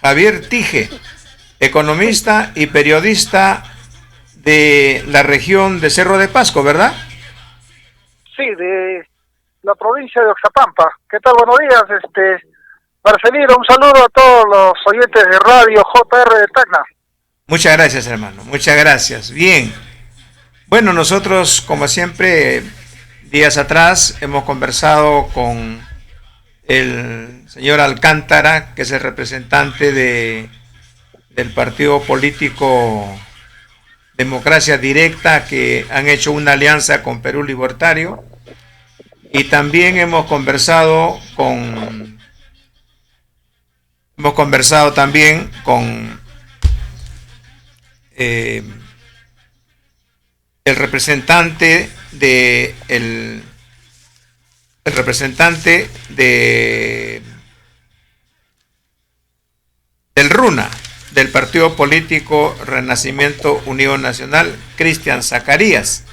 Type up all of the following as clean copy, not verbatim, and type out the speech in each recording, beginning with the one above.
Javier Tije, economista y periodista de la región de Cerro de Pasco, ¿verdad? Sí, de la provincia de Oxapampa. ¿Qué tal? Buenos días, Marcelino, un saludo a todos los oyentes de Radio JR de Tacna. Muchas gracias, hermano, muchas gracias. Bien, bueno, nosotros, como siempre, días atrás hemos conversado con el señor Alcántara, que es el representante del partido político Democracia Directa, que han hecho una alianza con Perú Libertario, y también hemos conversado también con el representante del RUNA, del Partido Político Renacimiento Unión Nacional, Cristian Zacarías.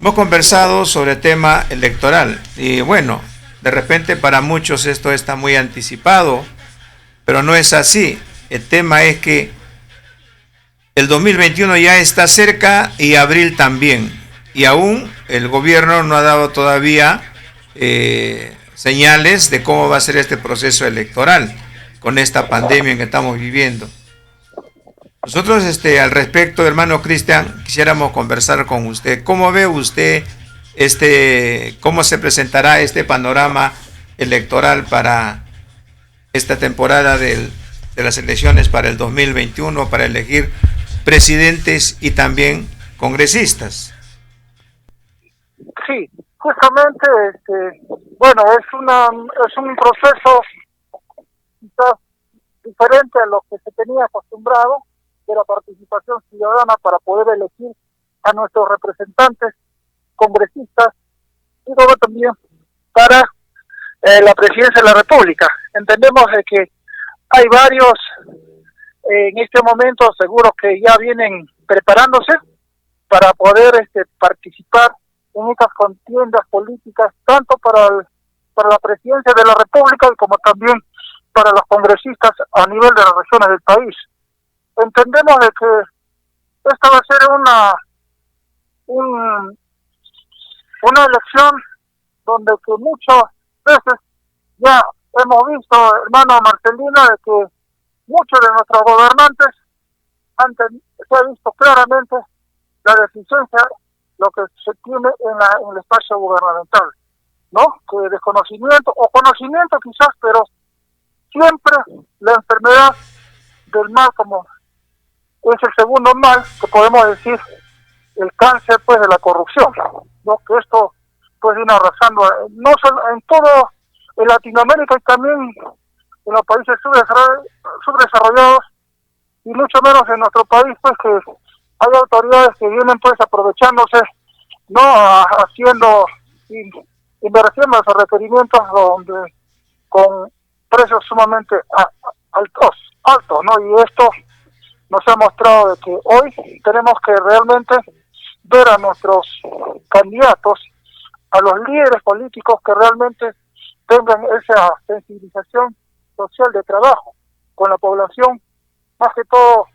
Hemos conversado sobre el tema electoral y bueno, de repente para muchos esto está muy anticipado, pero no es así. El tema es que el 2021 ya está cerca y abril también, y aún el gobierno no ha dado todavía señales de cómo va a ser este proceso electoral con esta pandemia en que estamos viviendo. Nosotros al respecto, hermano Cristian, quisiéramos conversar con usted. ¿Cómo ve usted cómo se presentará este panorama electoral para esta temporada de las elecciones para el 2021, para elegir presidentes y también congresistas? Sí, justamente, bueno, es un proceso quizás diferente a lo que se tenía acostumbrado de la participación ciudadana para poder elegir a nuestros representantes congresistas y luego también para la presidencia de la República. Entendemos de que hay varios en este momento seguro que ya vienen preparándose para poder participar en estas contiendas políticas, tanto para la presidencia de la República como también para los congresistas a nivel de las regiones del país. Entendemos de que esta va a ser una elección donde que muchas veces ya hemos visto, hermano Marcelino, de que muchos de nuestros gobernantes se ha visto claramente la deficiencia, lo que se tiene en el espacio gubernamental, ¿no? Que desconocimiento o conocimiento quizás, pero siempre la enfermedad del mal, como es el segundo mal, que podemos decir el cáncer pues de la corrupción, ¿no? Que esto pues viene arrasando no solo en todo en Latinoamérica y también en los países subdesarrollados y mucho menos en nuestro país, pues que hay autoridades que vienen pues aprovechándose, no haciendo inversiones o requerimientos donde con precios sumamente altos, ¿no? Y esto nos ha mostrado de que hoy tenemos que realmente ver a nuestros candidatos, a los líderes políticos que realmente tengan esa sensibilización social de trabajo con la población, más que todo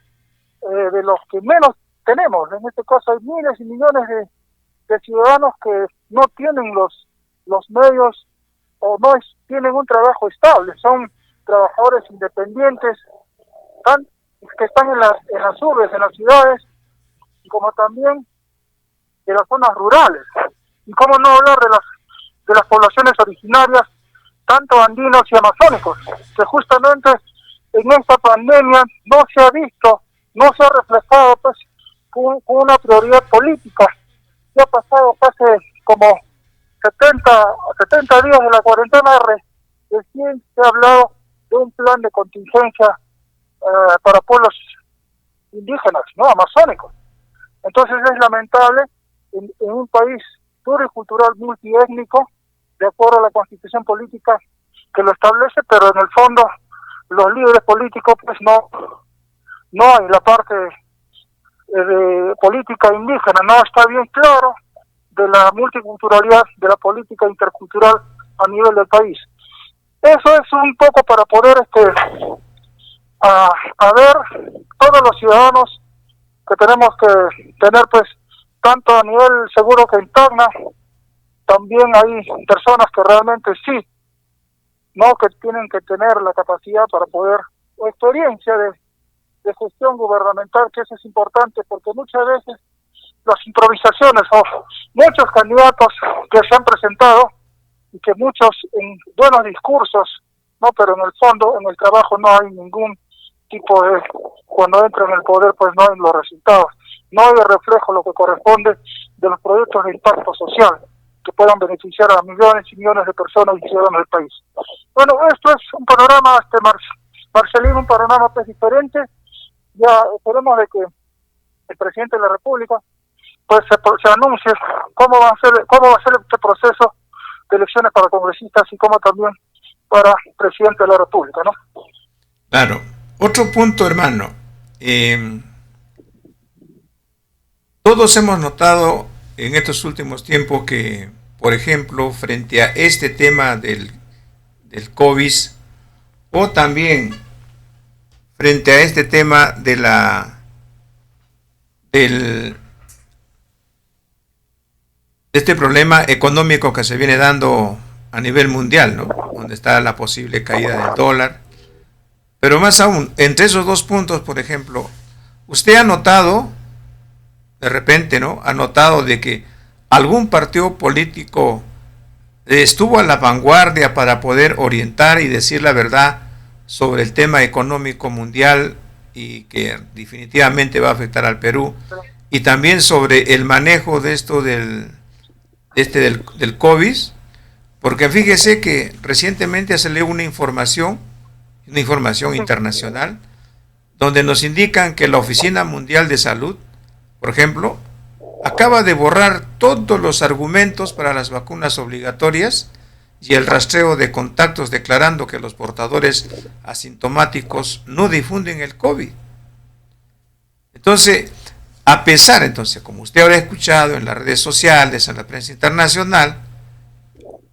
de los que menos tenemos. En este caso hay miles y millones de ciudadanos que no tienen los medios o no tienen un trabajo estable, son trabajadores independientes que están en las urbes, en las ciudades, y como también de las zonas rurales. Y cómo no hablar de las poblaciones originarias, tanto andinos y amazónicos, que justamente en esta pandemia no se ha visto, no se ha reflejado pues con una prioridad política. Ya ha pasado casi como 70 días de la cuarentena, recién se ha hablado de un plan de contingencia para pueblos indígenas, ¿no? Amazónicos. Entonces es lamentable en un país pluricultural multiétnico, de acuerdo a la constitución política que lo establece, pero en el fondo los líderes políticos pues no hay la parte de política indígena, no está bien claro de la multiculturalidad, de la política intercultural a nivel del país. Eso es un poco para poder a ver, todos los ciudadanos que tenemos que tener, pues, tanto a nivel seguro que interna, también hay personas que realmente sí, no, que tienen que tener la capacidad para poder, o experiencia de gestión gubernamental, que eso es importante, porque muchas veces las improvisaciones o muchos candidatos que se han presentado y que muchos en buenos discursos, no, pero en el fondo, en el trabajo no hay ningún tipo de, cuando entran en el poder, pues no hay los resultados, no hay el reflejo lo que corresponde de los proyectos de impacto social que puedan beneficiar a millones y millones de personas y ciudadanos del país. Bueno, esto es un panorama, Marcelino, un panorama pues diferente. Ya esperemos de que el presidente de la República pues se anuncie cómo va a ser este proceso de elecciones para congresistas y cómo también para presidente de la República, ¿no? Claro. Otro punto, hermano. Todos hemos notado en estos últimos tiempos que, por ejemplo, frente a este tema del COVID, o también frente a este tema de este problema económico que se viene dando a nivel mundial, ¿no? Donde está la posible caída del dólar. Pero más aún, entre esos dos puntos, por ejemplo, usted ha notado, de repente, ¿no? Ha notado de que algún partido político estuvo a la vanguardia para poder orientar y decir la verdad sobre el tema económico mundial y que definitivamente va a afectar al Perú, y también sobre el manejo de esto del COVID, porque fíjese que recientemente salió una información internacional, donde nos indican que la Oficina Mundial de Salud, por ejemplo, acaba de borrar todos los argumentos para las vacunas obligatorias y el rastreo de contactos, declarando que los portadores asintomáticos no difunden el COVID. Entonces, a pesar, como usted habrá escuchado en las redes sociales, en la prensa internacional,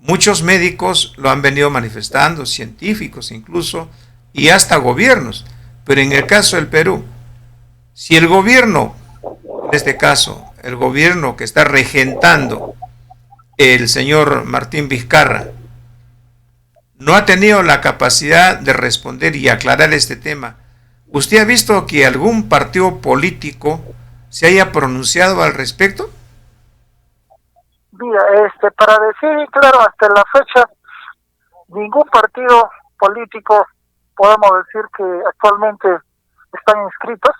muchos médicos lo han venido manifestando, científicos incluso, y hasta gobiernos. Pero en el caso del Perú, si el gobierno, en este caso, el gobierno que está regentando el señor Martín Vizcarra, no ha tenido la capacidad de responder y aclarar este tema, ¿usted ha visto que algún partido político se haya pronunciado al respecto? Mira, para decir, claro, hasta la fecha, ningún partido político, podemos decir que actualmente están inscritos,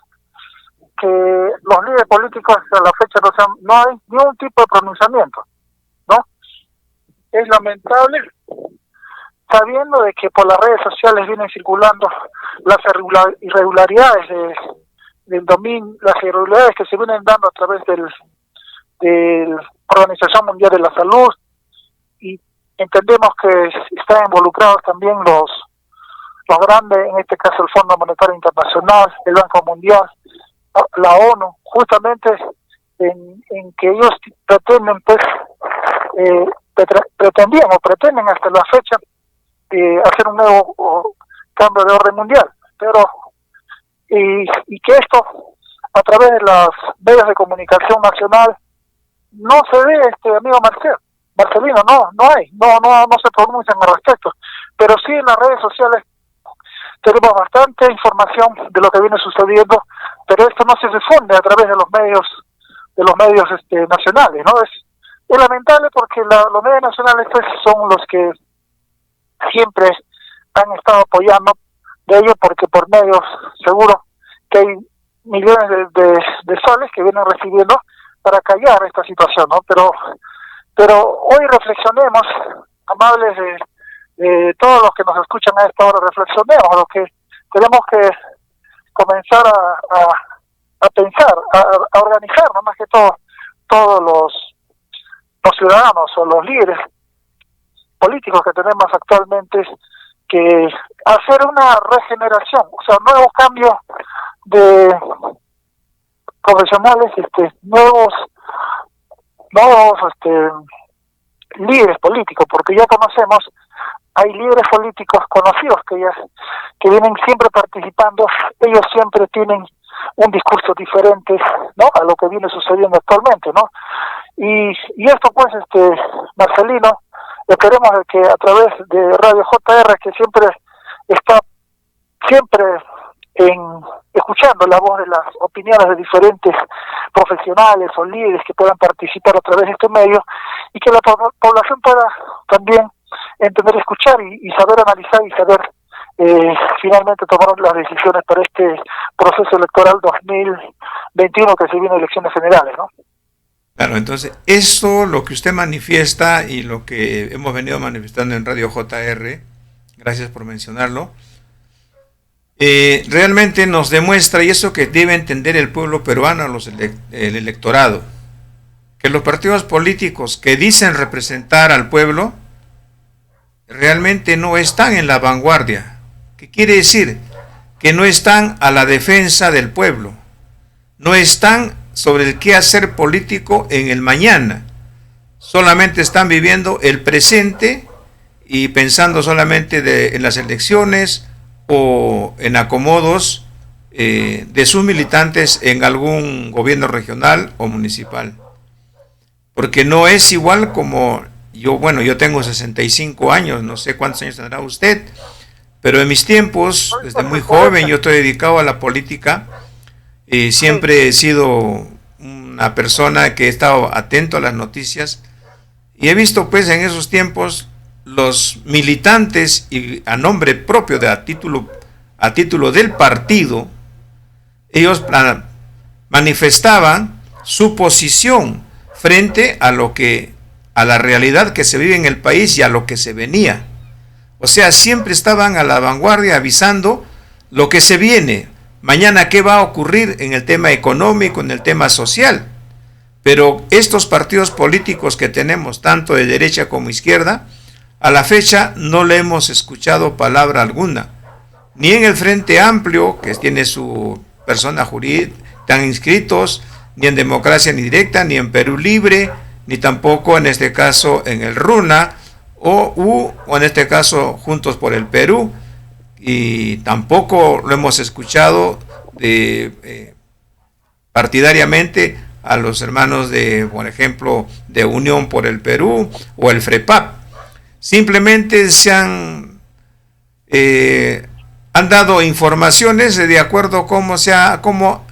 que los líderes políticos a la fecha no hay ningún tipo de pronunciamiento, ¿no? Es lamentable, sabiendo de que por las redes sociales vienen circulando las irregularidades del dominio, las irregularidades que se vienen dando a través de la Organización Mundial de la Salud, y entendemos que están involucrados también los grandes, en este caso el Fondo Monetario Internacional, el Banco Mundial, la ONU, justamente en que ellos pretenden, pues, pretenden hasta la fecha hacer un nuevo cambio de orden mundial, pero y que esto a través de las medios de comunicación nacional no se ve, amigo Marcelino, no se pronuncian al respecto, pero sí en las redes sociales tenemos bastante información de lo que viene sucediendo, pero esto no se difunde a través de los medios nacionales, ¿no? Es lamentable porque los medios nacionales, pues, son los que siempre han estado apoyando de ello, porque por medios seguro que hay millones de soles que vienen recibiendo para callar esta situación, ¿no? Pero hoy reflexionemos, amables de todos los que nos escuchan a esta hora, reflexionemos lo que tenemos que comenzar a pensar, a organizar, ¿no? Más que todo, todos los ciudadanos o los líderes políticos que tenemos actualmente, que hacer una regeneración, o sea, nuevos cambios de profesionales, nuevos líderes políticos, porque ya conocemos hay líderes políticos conocidos que vienen siempre participando. Ellos siempre tienen un discurso diferente, ¿no?, a lo que viene sucediendo actualmente, ¿no? Y esto pues, Marcelino, esperemos que a través de Radio JR, que siempre está escuchando la voz de las opiniones de diferentes profesionales o líderes que puedan participar a través de este medio, y que la población pueda también entender, escuchar y saber analizar y saber finalmente tomar las decisiones para este proceso electoral 2021 que se viene, elecciones generales, ¿no? Claro, entonces, eso lo que usted manifiesta y lo que hemos venido manifestando en Radio JR, gracias por mencionarlo, realmente nos demuestra, y eso que debe entender el pueblo peruano, el electorado, que los partidos políticos que dicen representar al pueblo realmente no están en la vanguardia. ¿Qué quiere decir? Que no están a la defensa del pueblo, no están sobre el qué hacer político en el mañana, solamente están viviendo el presente y pensando solamente en las elecciones o en acomodos de sus militantes en algún gobierno regional o municipal. Porque no es igual como yo tengo 65 años, no sé cuántos años tendrá usted, pero en mis tiempos, desde muy joven, yo estoy dedicado a la política. Siempre he sido una persona que he estado atento a las noticias y he visto pues en esos tiempos los militantes, y a nombre propio, a título del partido, ellos manifestaban su posición frente a la realidad que se vive en el país y a lo que se venía. O sea, siempre estaban a la vanguardia avisando lo que se viene, mañana qué va a ocurrir en el tema económico, en el tema social. Pero estos partidos políticos que tenemos, tanto de derecha como izquierda, a la fecha no le hemos escuchado palabra alguna, ni en el Frente Amplio, que tiene su persona jurídica, están inscritos, ni en Democracia ni Directa, ni en Perú Libre, ni tampoco en este caso en el RUNA, o en este caso Juntos por el Perú, y tampoco lo hemos escuchado partidariamente a los hermanos por ejemplo, de Unión por el Perú o el FREPAP. Simplemente han dado informaciones de acuerdo cómo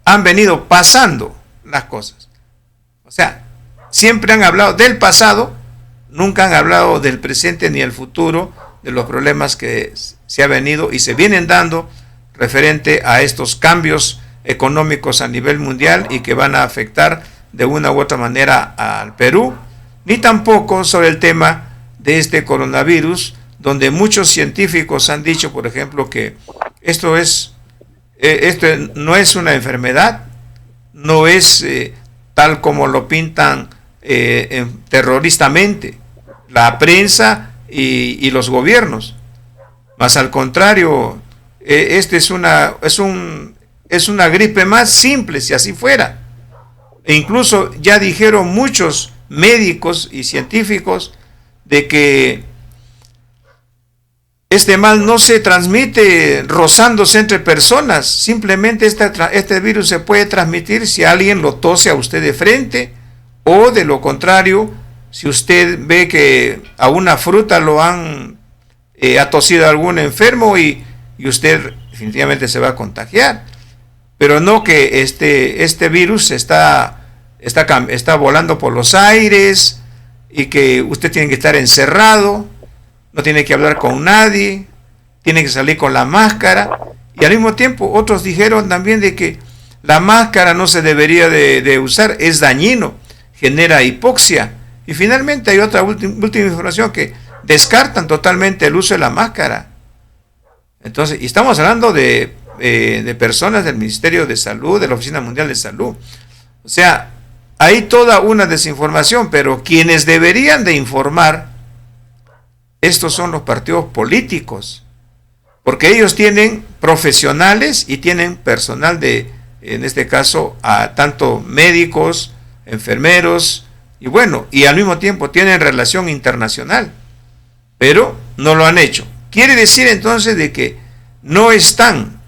han venido pasando las cosas. O sea, siempre han hablado del pasado, nunca han hablado del presente ni el futuro, de los problemas que se ha venido y se vienen dando referente a estos cambios económicos a nivel mundial y que van a afectar de una u otra manera al Perú, ni tampoco sobre el tema de este coronavirus, donde muchos científicos han dicho, por ejemplo, que esto no es una enfermedad, no es tal como lo pintan terroristamente la prensa y los gobiernos, más al contrario, es una gripe más simple, si así fuera. E incluso ya dijeron muchos médicos y científicos de que este mal no se transmite rozándose entre personas, simplemente este virus se puede transmitir si alguien lo tose a usted de frente, o de lo contrario, si usted ve que a una fruta lo ha tosido algún enfermo y usted definitivamente se va a contagiar. Pero no que este virus está volando por los aires y que usted tiene que estar encerrado, no tiene que hablar con nadie, tiene que salir con la máscara. Y al mismo tiempo otros dijeron también de que la máscara no se debería de usar, es dañino, genera hipoxia. Y finalmente hay otra última información que descartan totalmente el uso de la máscara. Entonces, y estamos hablando de personas del Ministerio de Salud, de la Oficina Mundial de Salud. O sea, hay toda una desinformación, pero quienes deberían de informar, estos son los partidos políticos, porque ellos tienen profesionales y tienen personal en este caso, a tanto médicos, enfermeros, y al mismo tiempo tienen relación internacional. Pero no lo han hecho. Quiere decir entonces de que no están,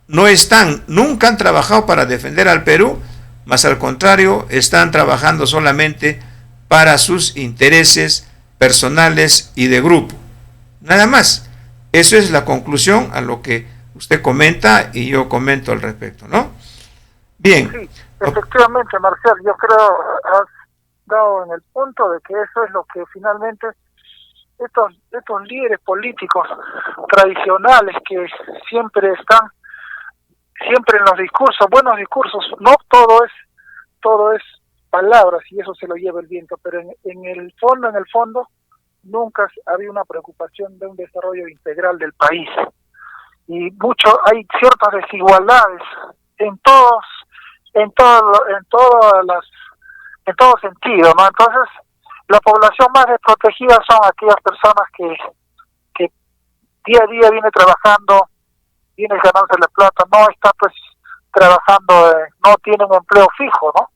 nunca han trabajado para defender al Perú, más al contrario, están trabajando solamente para sus intereses personales y de grupo. Nada más. Eso es la conclusión a lo que usted comenta y yo comento al respecto, ¿no? Bien. Sí, efectivamente, Marcial, yo creo has dado en el punto de que eso es lo que finalmente estos líderes políticos tradicionales que siempre están en los discursos, buenos discursos, no todo es palabras y eso se lo lleva el viento, pero en el fondo nunca ha habido una preocupación de un desarrollo integral del país, y hay ciertas desigualdades en todo sentido, ¿no? Entonces la población más desprotegida son aquellas personas que día a día viene trabajando, viene ganándose la plata, no está pues trabajando, no tienen empleo fijo, ¿no?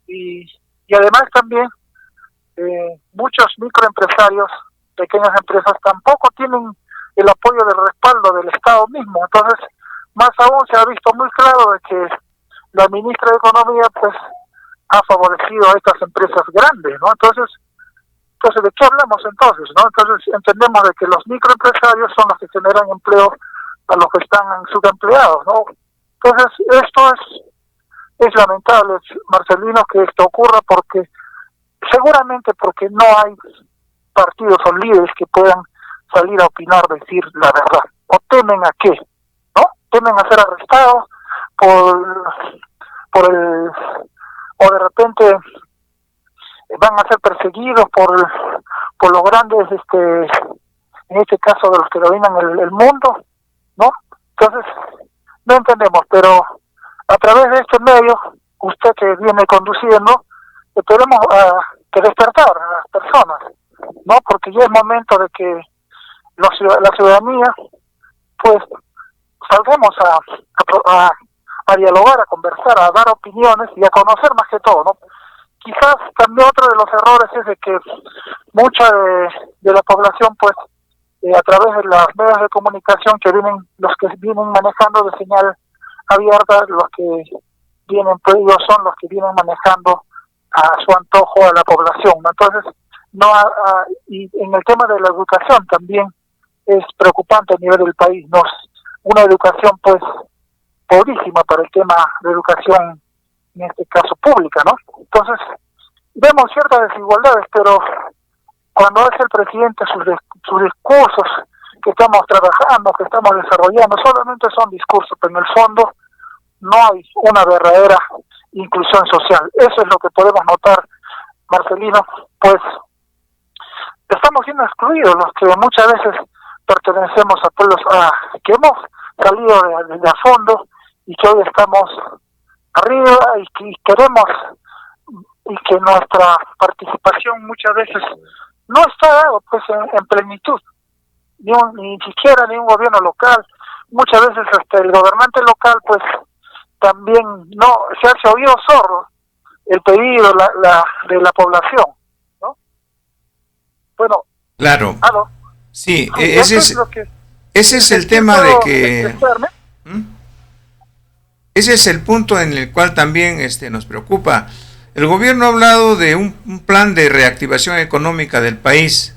Y además también muchos microempresarios, pequeñas empresas tampoco tienen el apoyo del respaldo del Estado mismo. Entonces, más aún se ha visto muy claro de que la ministra de Economía pues ha favorecido a estas empresas grandes, ¿no? Entonces, ¿de qué hablamos entonces, no? Entonces entendemos de que los microempresarios son los que generan empleo a los que están subempleados, ¿no? Entonces, esto es lamentable, Marcelino, que esto ocurra seguramente porque no hay partidos o líderes que puedan salir a opinar, decir la verdad. ¿O temen a qué? ¿No? Temen a ser arrestados o de repente van a ser perseguidos por los grandes, en este caso de los que dominan el mundo, ¿no? Entonces, no entendemos, pero a través de este medio, usted que viene conduciendo, esperemos que despertar a las personas, ¿no? Porque ya es momento de que la ciudadanía, pues, salgamos a dialogar, a conversar, a dar opiniones y a conocer más que todo, ¿no? Quizás también otro de los errores es de que mucha de la población, pues, a través de los medios de comunicación los que vienen manejando de señal abierta, los que vienen, pues ellos son los que vienen manejando a su antojo a la población, ¿no? Entonces, y en el tema de la educación también es preocupante a nivel del país, ¿no? Una educación, pues, pobrísima para el tema de educación, en este caso pública, ¿no? Entonces, vemos ciertas desigualdades, pero cuando hace el presidente sus discursos que estamos trabajando, que estamos desarrollando, solamente son discursos, pero en el fondo no hay una verdadera inclusión social. Eso es lo que podemos notar, Marcelino, pues estamos siendo excluidos los que muchas veces pertenecemos a pueblos que hemos salido de a fondo y que hoy estamos arriba y que queremos, y que nuestra participación muchas veces no está dado pues en plenitud, ni siquiera ni un gobierno local. Muchas veces hasta el gobernante local pues también no se hace oído sordo el pedido de la población, ¿no? Bueno, claro. Sí, ese es el tema de que ese es el punto en el cual también nos preocupa. El gobierno ha hablado de un plan de reactivación económica del país.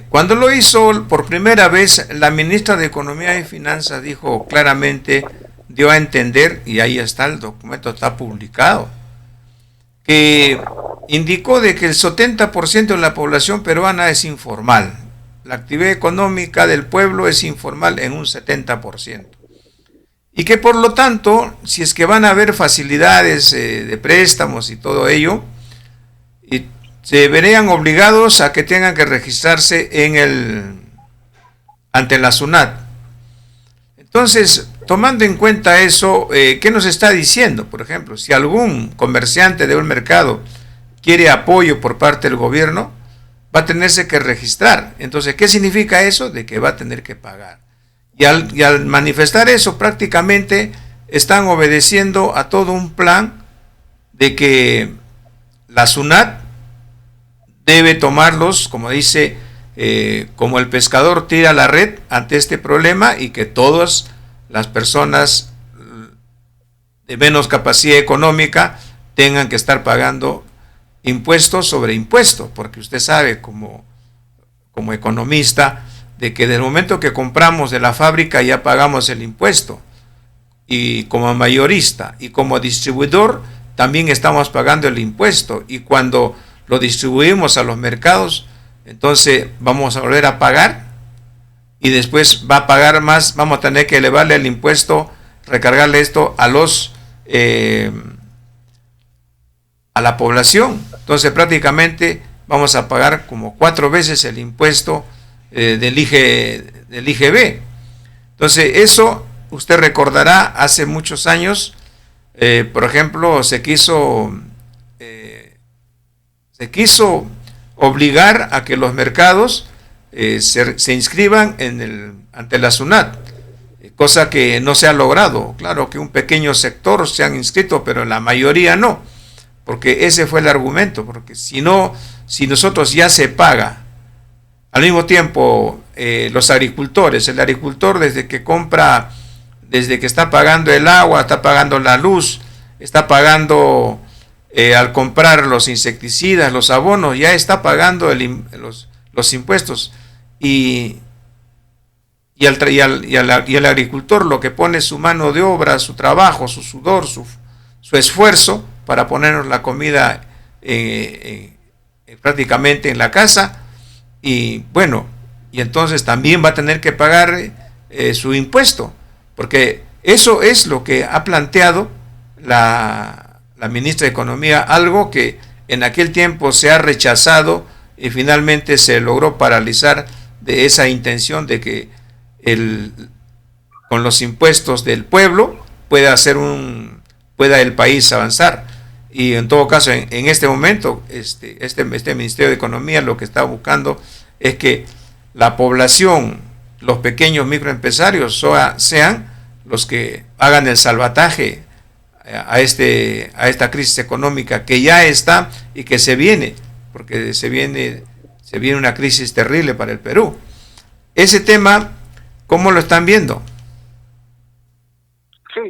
Cuando lo hizo por primera vez, la ministra de Economía y Finanzas dijo claramente, dio a entender, y ahí está, el documento está publicado, que indicó de que el 70% de la población peruana es informal. La actividad económica del pueblo es informal en un 70%. Y que por lo tanto, si es que van a haber facilidades de préstamos y todo ello, y se verían obligados a que tengan que registrarse ante la SUNAT. Entonces, tomando en cuenta eso, ¿qué nos está diciendo? Por ejemplo, si algún comerciante de un mercado quiere apoyo por parte del gobierno, va a tenerse que registrar. Entonces, ¿qué significa eso? De que va a tener que pagar. Y al manifestar eso, prácticamente están obedeciendo a todo un plan de que la SUNAT debe tomarlos, como dice, como el pescador tira la red ante este problema y que todas las personas de menos capacidad económica tengan que estar pagando impuestos sobre impuestos, porque usted sabe como economista de que del momento que compramos de la fábrica ya pagamos el impuesto, y como mayorista y como distribuidor también estamos pagando el impuesto, y cuando lo distribuimos a los mercados entonces vamos a volver a pagar y después va a pagar más, vamos a tener que elevarle el impuesto, recargarle esto a a la población. Entonces prácticamente vamos a pagar como 4 veces el impuesto del IGB. Entonces eso usted recordará hace muchos años, por ejemplo, se quiso obligar a que los mercados se inscriban ante la SUNAT, cosa que no se ha logrado. Claro que un pequeño sector se han inscrito, pero la mayoría no, porque ese fue el argumento, porque si nosotros ya se paga, al mismo tiempo los agricultores, el agricultor desde que está pagando el agua, está pagando la luz, está pagando al comprar los insecticidas, los abonos, ya está pagando los impuestos, y al agricultor lo que pone su mano de obra, su trabajo, su sudor, su esfuerzo para ponernos la comida prácticamente en la casa, y bueno, y entonces también va a tener que pagar su impuesto, porque eso es lo que ha planteado la ministra de Economía, algo que en aquel tiempo se ha rechazado y finalmente se logró paralizar de esa intención de que con los impuestos del pueblo pueda el país avanzar. Y en todo caso, en este momento, este Ministerio de Economía lo que está buscando es que la población, los pequeños microempresarios sean los que hagan el salvataje a esta crisis económica que ya está y que se viene, porque se viene una crisis terrible para el Perú. Ese tema, ¿cómo lo están viendo? Sí,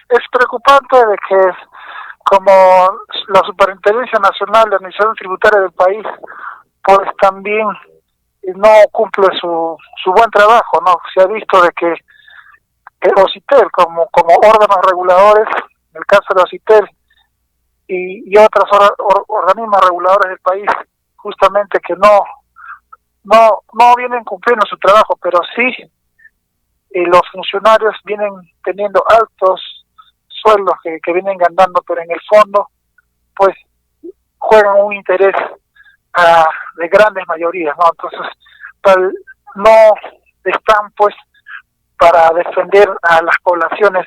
es preocupante de que como la Superintendencia Nacional de Administración Tributaria del país, pues también no cumple su buen trabajo, ¿no? Se ha visto de que el OCITEL como órganos reguladores, en el caso de OCITEL y otros organismos reguladores del país, justamente que no vienen cumpliendo su trabajo, pero sí los funcionarios vienen teniendo altos sueldos que vienen ganando, pero en el fondo pues juegan un interés de grandes mayorías, ¿no? Entonces no están pues para defender a las poblaciones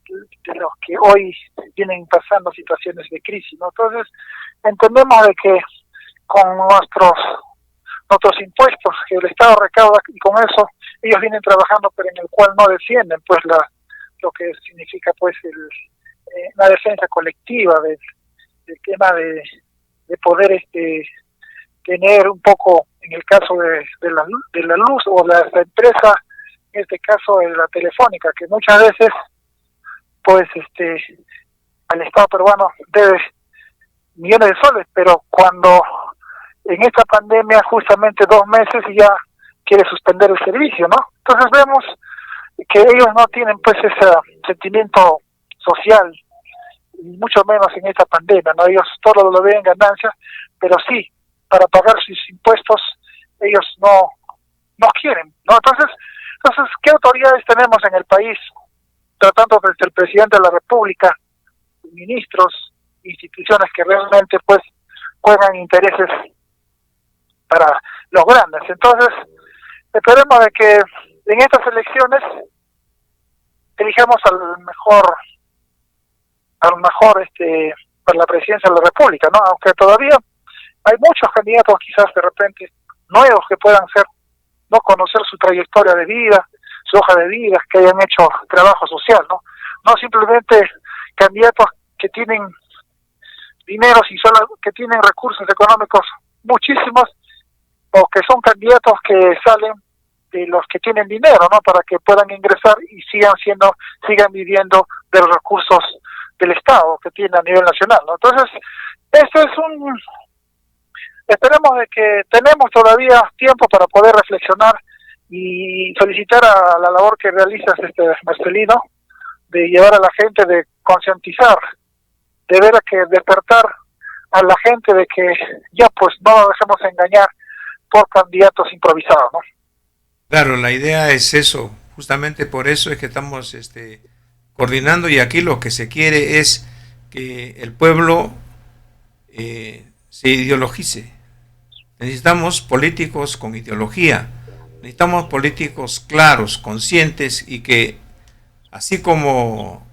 de los que hoy vienen pasando situaciones de crisis, ¿no? Entonces entendemos de que con nuestros impuestos que el Estado recauda, y con eso ellos vienen trabajando, pero en el cual no defienden pues lo que significa pues la defensa colectiva del tema de poder tener un poco, en el caso de la luz o la empresa, en este caso de la telefónica, que muchas veces pues al Estado peruano debe millones de soles, pero cuando en esta pandemia justamente 2 meses y ya quiere suspender el servicio, ¿no? Entonces vemos que ellos no tienen pues ese sentimiento social, y mucho menos en esta pandemia, ¿no? Ellos todo lo ven ganancias, pero sí, para pagar sus impuestos ellos no quieren, ¿no? Entonces, ¿qué autoridades tenemos en el país? Tratando desde el presidente de la República, ministros, instituciones que realmente pues juegan intereses para los grandes. Entonces, esperemos de que en estas elecciones elijamos al mejor para la presidencia de la República, ¿no? Aunque todavía hay muchos candidatos quizás de repente nuevos que puedan no conocer su trayectoria de vida, su hoja de vida, que hayan hecho trabajo social, no simplemente candidatos que tienen dineros y solo que tienen recursos económicos muchísimos o que son candidatos que salen de los que tienen dinero, ¿no? Para que puedan ingresar y sigan viviendo de los recursos del Estado que tiene a nivel nacional, ¿no? Entonces, esto es esperemos de que tenemos todavía tiempo para poder reflexionar y felicitar a la labor que realizas, Marcelino, de llevar a la gente, de concientizar, de ver que despertar a la gente de que ya pues no nos dejemos engañar por candidatos improvisados, ¿no? Claro, la idea es eso, justamente por eso es que estamos coordinando, y aquí lo que se quiere es que el pueblo se ideologice. Necesitamos políticos con ideología, necesitamos políticos claros, conscientes, y que así como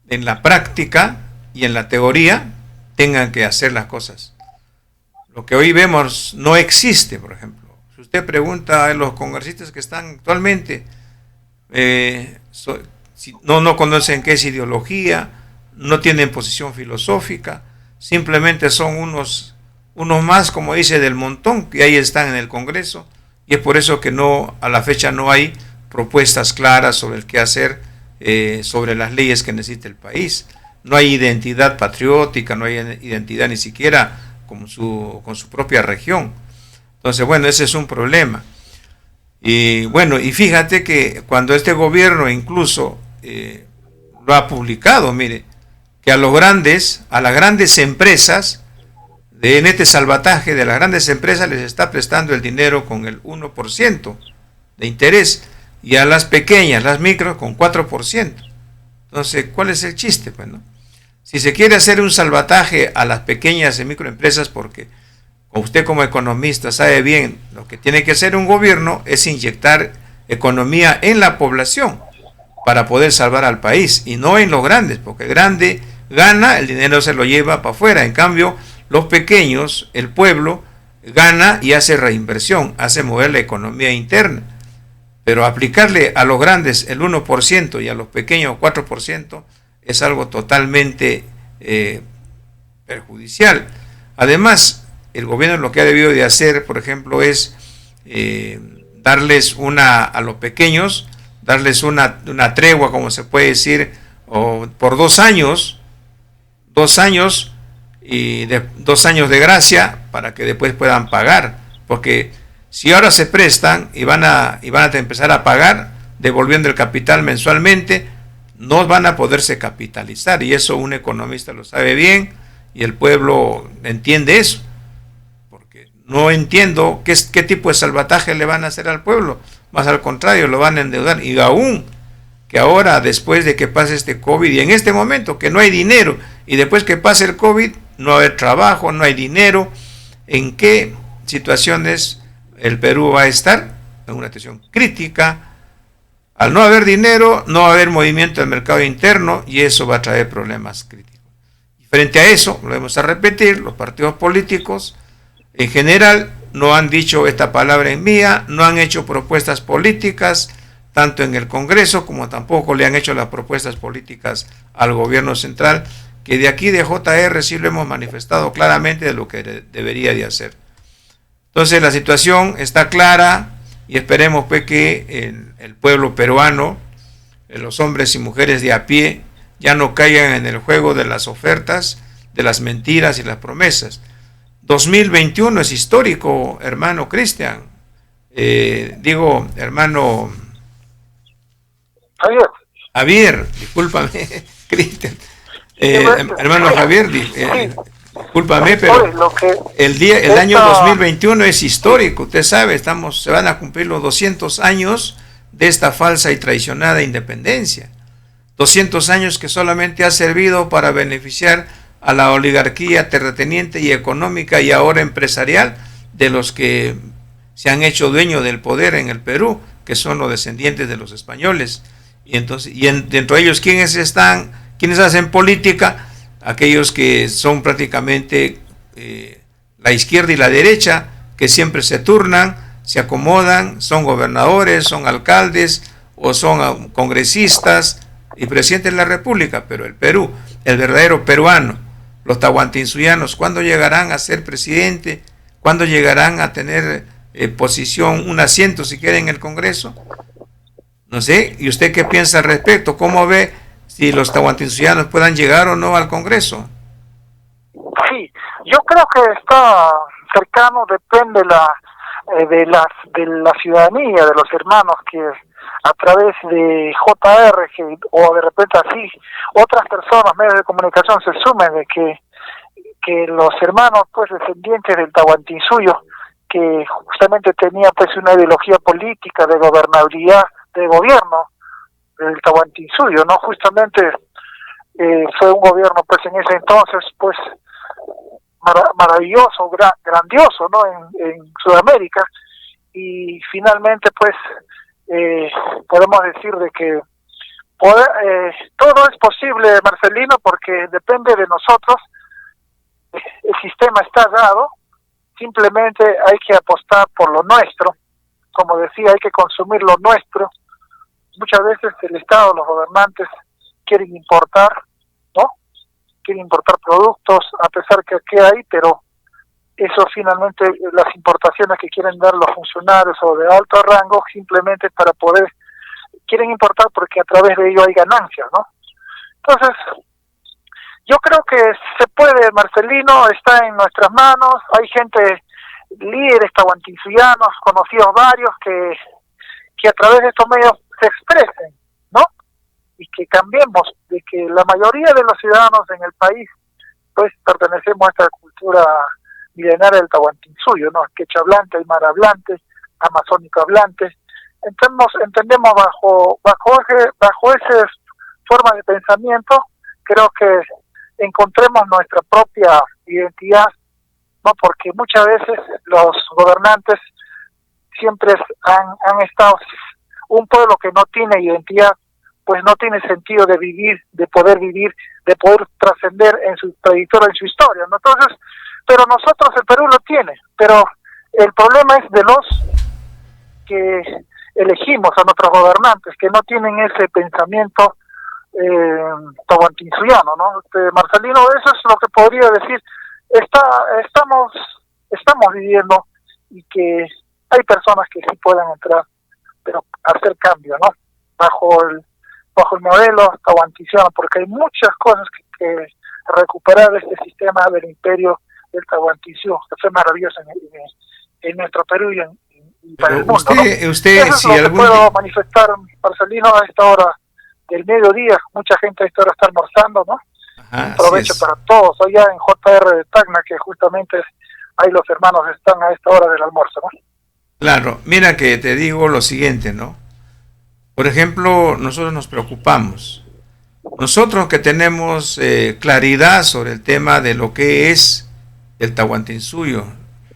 en la práctica y en la teoría tengan que hacer las cosas. Lo que hoy vemos no existe, por ejemplo. Si usted pregunta a los congresistas que están actualmente, no conocen qué es ideología, no tienen posición filosófica, simplemente son unos más, como dice, del montón que ahí están en el Congreso, y es por eso que a la fecha no hay propuestas claras sobre el qué hacer, sobre las leyes que necesita el país. No hay identidad patriótica, no hay identidad ni siquiera con su propia región. Entonces, bueno, ese es un problema. Y bueno, y fíjate que cuando este gobierno incluso lo ha publicado, mire, que a las grandes empresas, en este salvataje de las grandes empresas, les está prestando el dinero con el 1% de interés, y a las pequeñas, las micros, con 4%. Entonces, ¿cuál es el chiste? Pues, ¿no? Si se quiere hacer un salvataje a las pequeñas y microempresas, porque usted como economista sabe bien, lo que tiene que hacer un gobierno es inyectar economía en la población para poder salvar al país, y no en los grandes, porque el grande gana, el dinero se lo lleva para afuera. En cambio, los pequeños, el pueblo, gana y hace reinversión, hace mover la economía interna. Pero aplicarle a los grandes el 1% y a los pequeños 4% es algo totalmente perjudicial. Además, el gobierno lo que ha debido de hacer, por ejemplo, es darles a los pequeños, darles una tregua, como se puede decir, por 2 años, y 2 años de gracia, para que después puedan pagar, porque si ahora se prestan y van a empezar a pagar, devolviendo el capital mensualmente, no van a poderse capitalizar, y eso un economista lo sabe bien, y el pueblo entiende eso, porque no entiendo qué tipo de salvataje le van a hacer al pueblo, más al contrario, lo van a endeudar, y aún que ahora, después de que pase este COVID, y en este momento que no hay dinero, y después que pase el COVID, no va a haber trabajo, no hay dinero, ¿en qué situaciones el Perú va a estar? En una situación crítica. Al no haber dinero, no va a haber movimiento del mercado interno, y eso va a traer problemas críticos. Y frente a eso, lo vamos a repetir, los partidos políticos en general no han dicho esta palabra en mía, no han hecho propuestas políticas, tanto en el Congreso como tampoco le han hecho las propuestas políticas al gobierno central, que de aquí de JR sí lo hemos manifestado claramente de lo que debería de hacer. Entonces la situación está clara, y esperemos pues que el pueblo peruano, los hombres y mujeres de a pie, ya no caigan en el juego de las ofertas, de las mentiras y las promesas. 2021 es histórico, hermano Cristian, hermano Javier, discúlpame, Cristian, hermano Javier, discúlpame, pero el año 2021 es histórico, usted sabe, se van a cumplir los 200 años de esta falsa y traicionada independencia. 200 años que solamente ha servido para beneficiar a la oligarquía terrateniente y económica, y ahora empresarial, de los que se han hecho dueños del poder en el Perú, que son los descendientes de los españoles. Y entonces, dentro de ellos, ¿quiénes hacen política? Aquellos que son prácticamente la izquierda y la derecha, que siempre se turnan, se acomodan, son gobernadores, son alcaldes o son congresistas y presidentes de la República. Pero el Perú, el verdadero peruano, los tahuantinsuyanos, ¿cuándo llegarán a ser presidente? ¿Cuándo llegarán a tener posición, un asiento si quiere en el Congreso. No sé, ¿y usted qué piensa al respecto? ¿Cómo ve si los tahuantinsuyanos puedan llegar o no al Congreso? Sí, yo creo que está cercano, depende de la ciudadanía, de los hermanos que a través de JR o de repente así otras personas, medios de comunicación se sumen de que los hermanos pues descendientes del Tahuantinsuyo, que justamente tenía pues una ideología política de gobernabilidad, de gobierno del Tahuantinsuyo, ¿no? Justamente fue un gobierno pues en ese entonces pues maravilloso, grandioso, ¿no? En Sudamérica, y finalmente pues podemos decir de que todo es posible, Marcelino, porque depende de nosotros. El sistema está dado, simplemente hay que apostar por lo nuestro, como decía, hay que consumir lo nuestro. Muchas veces el Estado, los gobernantes quieren importar, ¿no? Quieren importar productos, a pesar que aquí hay, pero eso finalmente, las importaciones que quieren dar los funcionarios o de alto rango, simplemente para poder, quieren importar porque a través de ello hay ganancias, ¿no? Entonces, yo creo que se puede, Marcelino, está en nuestras manos, hay gente, líderes tahuantinsuyanos, conocidos varios, que a través de estos medios se expresen, ¿no? Y que cambiemos, de que la mayoría de los ciudadanos en el país, pues pertenecemos a esta cultura milenaria del Tahuantinsuyo, ¿no? Quechua hablante, aymara hablante, amazónico hablante. Entendemos bajo esa forma de pensamiento, creo que encontremos nuestra propia identidad, ¿no? Porque muchas veces los gobernantes siempre han estado, un pueblo que no tiene identidad, pues no tiene sentido de vivir, de poder trascender en su trayectoria, en su historia, ¿no? Entonces, pero nosotros, el Perú lo tiene, pero el problema es de los que elegimos a nuestros gobernantes, que no tienen ese pensamiento tahuantinsuyano, ¿no? Marcelino, eso es lo que podría decir. Estamos viviendo, y que hay personas que sí puedan entrar, pero hacer cambio, ¿no? Bajo el modelo tahuantinsuyo, porque hay muchas cosas que recuperar de este sistema del imperio del Tahuantinsuyo, que fue maravilloso en nuestro Perú y para el mundo, ¿no? Usted Eso es si lo que algún puedo manifestar, Marcelino, a esta hora del mediodía. Mucha gente a esta hora está almorzando, ¿no? Ajá, Aprovecho para todos, allá en JR de Tacna, que justamente ahí los hermanos están a esta hora del almuerzo, ¿no? Claro, mira que te digo lo siguiente, ¿no? Por ejemplo, nosotros nos preocupamos. Nosotros que tenemos claridad sobre el tema de lo que es el Tahuantinsuyo,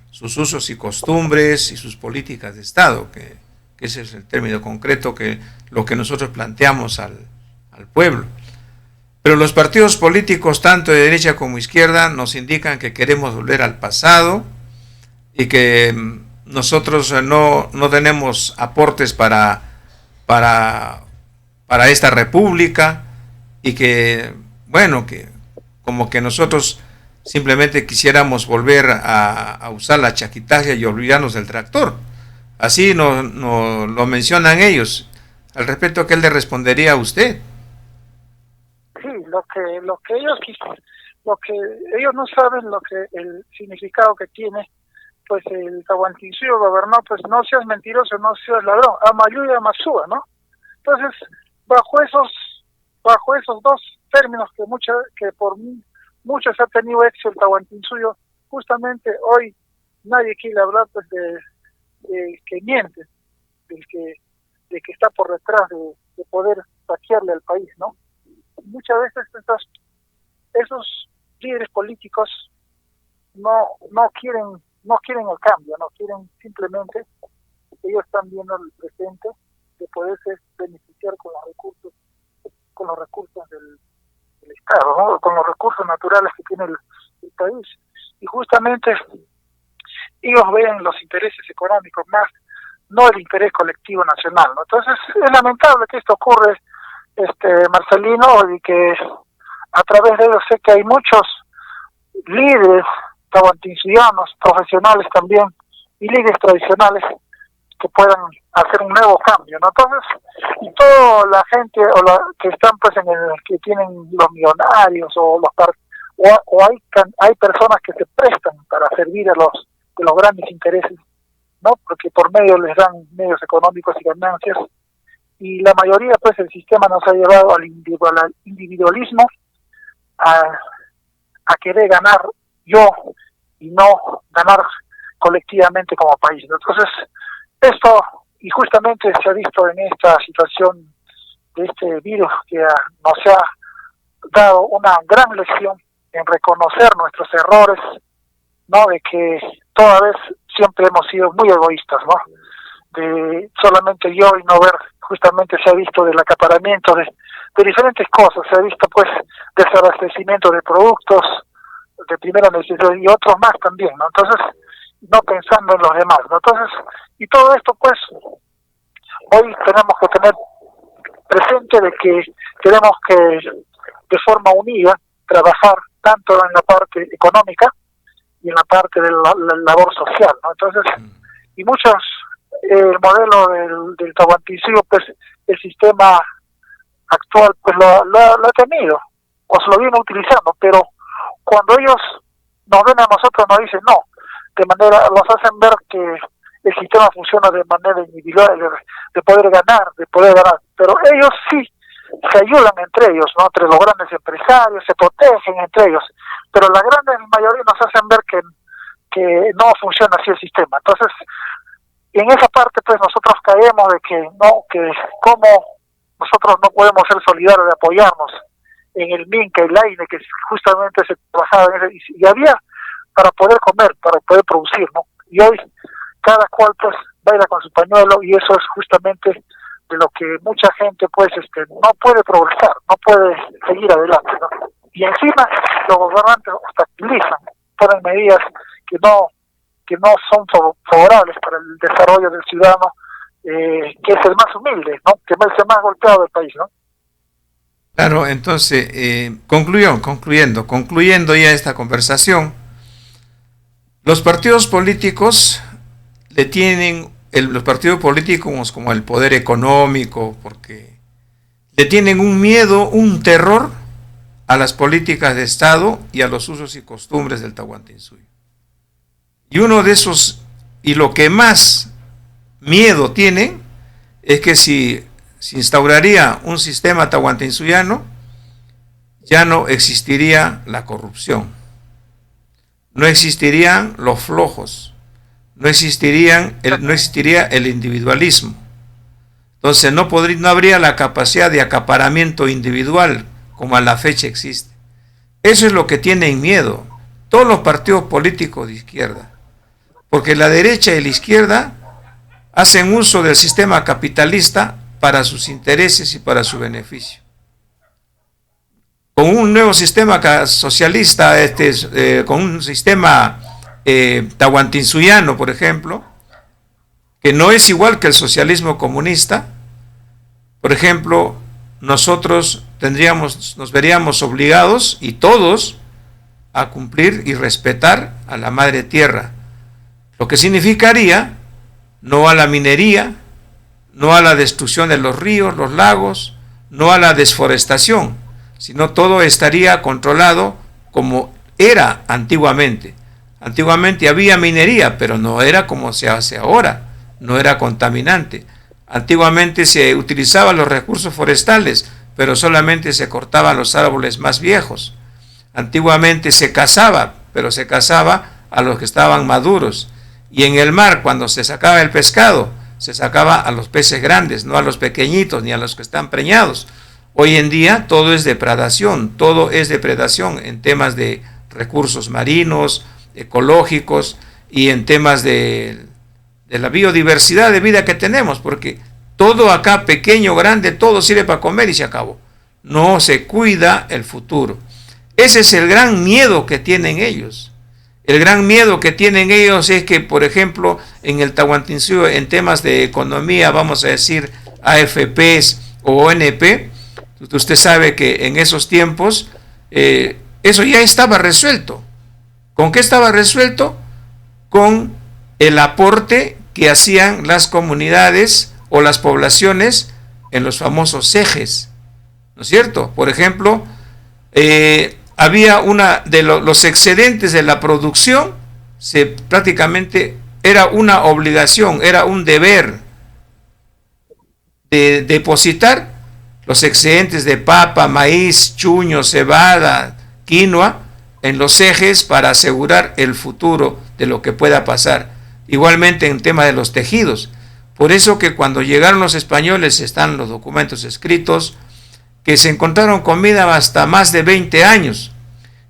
sus usos y costumbres y sus políticas de Estado, que ese es el término concreto que lo que nosotros planteamos al pueblo. Pero los partidos políticos, tanto de derecha como izquierda, nos indican que queremos volver al pasado y que nosotros no tenemos aportes para esta república, y que, bueno, que como que nosotros simplemente quisiéramos volver a usar la chaquitacia y olvidarnos del tractor. Así lo mencionan ellos. Al respecto, ¿qué le respondería a usted? Sí, lo que ellos no saben, el significado que tiene, pues el Tahuantinsuyo gobernó, pues no seas mentiroso, no seas ladrón, Amayú y Amasúa, ¿no? Entonces, bajo esos dos términos que por muchos ha tenido éxito el Tahuantinsuyo, justamente hoy nadie quiere hablar pues de que miente, de que está por detrás de poder saquearle al país, ¿no? Muchas veces esos líderes políticos no quieren el cambio, no quieren, simplemente ellos están viendo el presente, de poderse beneficiar con los recursos del Estado, ¿no? Con los recursos naturales que tiene el país, y justamente ellos ven los intereses económicos más, no el interés colectivo nacional, ¿no? Entonces es lamentable que esto ocurre, Marcelino, y que a través de ellos sé que hay muchos líderes tahuantinsuyanos, profesionales también, y líderes tradicionales que puedan hacer un nuevo cambio, ¿no? Entonces, y toda la gente que están pues que tienen los millonarios o hay personas que se prestan para servir a los grandes intereses, ¿no? Porque por medio les dan medios económicos y ganancias, y la mayoría pues el sistema nos ha llevado al individualismo, a querer ganar yo y no ganar colectivamente como país, ¿no? Entonces, esto, y justamente se ha visto en esta situación de este virus que nos ha dado una gran lección en reconocer nuestros errores, ¿no? De que toda vez siempre hemos sido muy egoístas, ¿no? De solamente yo y no ver, justamente se ha visto del acaparamiento de diferentes cosas, se ha visto pues desabastecimiento de productos de primera necesidad y otros más también, ¿no? Entonces, no pensando en los demás, ¿no? Entonces, y todo esto pues hoy tenemos que tener presente de que tenemos que de forma unida trabajar tanto en la parte económica y en la parte de la labor social, ¿no? Entonces, y muchos, el modelo del Tahuantinsuyo, pues el sistema actual pues lo ha tenido, o se lo viene utilizando, pero cuando ellos nos ven a nosotros nos dicen no, nos hacen ver que el sistema funciona de manera individual, de poder ganar, pero ellos sí se ayudan entre ellos, ¿no? Entre los grandes empresarios, se protegen entre ellos, pero la gran mayoría nos hacen ver que no funciona así el sistema. Entonces, en esa parte pues nosotros caemos de que como nosotros no podemos ser solidarios de apoyarnos en el Minca y el AINE, que justamente se trabajaba en ese, y había para poder comer, para poder producir, ¿no? Y hoy cada cual pues baila con su pañuelo, y eso es justamente de lo que mucha gente pues no puede progresar, no puede seguir adelante, ¿no? Y encima los gobernantes obstaculizan, ponen medidas que no son favorables para el desarrollo del ciudadano, que es el más humilde, ¿no? Que es el más golpeado del país, ¿no? Claro, entonces, concluyendo ya esta conversación, los partidos políticos los partidos políticos como el poder económico, porque le tienen un miedo, un terror a las políticas de Estado y a los usos y costumbres del Tahuantinsuyo. Y uno de esos, y lo que más miedo tienen, es que si se instauraría un sistema tahuantinsuyano, ya no existiría la corrupción, no existirían los flojos, no existiría el individualismo. Entonces no habría la capacidad de acaparamiento individual como a la fecha existe. Eso es lo que tienen miedo todos los partidos políticos de izquierda, porque la derecha y la izquierda hacen uso del sistema capitalista para sus intereses y para su beneficio. Con un nuevo sistema socialista, con un sistema tahuantinsuyano, por ejemplo, que no es igual que el socialismo comunista, por ejemplo, nosotros nos veríamos obligados, y todos, a cumplir y respetar a la madre tierra, lo que significaría no a la minería, no a la destrucción de los ríos, los lagos, no a la desforestación, sino todo estaría controlado como era antiguamente. Antiguamente había minería, pero no era como se hace ahora, no era contaminante. Antiguamente se utilizaban los recursos forestales, pero solamente se cortaban los árboles más viejos. Antiguamente se cazaba, pero se cazaba a los que estaban maduros. Y en el mar, cuando se sacaba el pescado, se sacaba a los peces grandes, no a los pequeñitos ni a los que están preñados. Hoy en día todo es depredación en temas de recursos marinos, ecológicos, y en temas de la biodiversidad de vida que tenemos, porque todo acá, pequeño, grande, todo sirve para comer y se acabó. No se cuida el futuro. Ese es el gran miedo que tienen ellos. El gran miedo que tienen ellos es que, por ejemplo, en el Tahuantinsuyo, en temas de economía, vamos a decir AFPs o ONP, usted sabe que en esos tiempos eso ya estaba resuelto. ¿Con qué estaba resuelto? Con el aporte que hacían las comunidades o las poblaciones en los famosos ejes, ¿no es cierto? Por ejemplo, había una de los excedentes de la producción, prácticamente era una obligación, era un deber de depositar los excedentes de papa, maíz, chuño, cebada, quinoa en los ejes para asegurar el futuro de lo que pueda pasar. Igualmente en tema de los tejidos. Por eso que cuando llegaron los españoles, están los documentos escritos, que se encontraron comida hasta más de 20 años.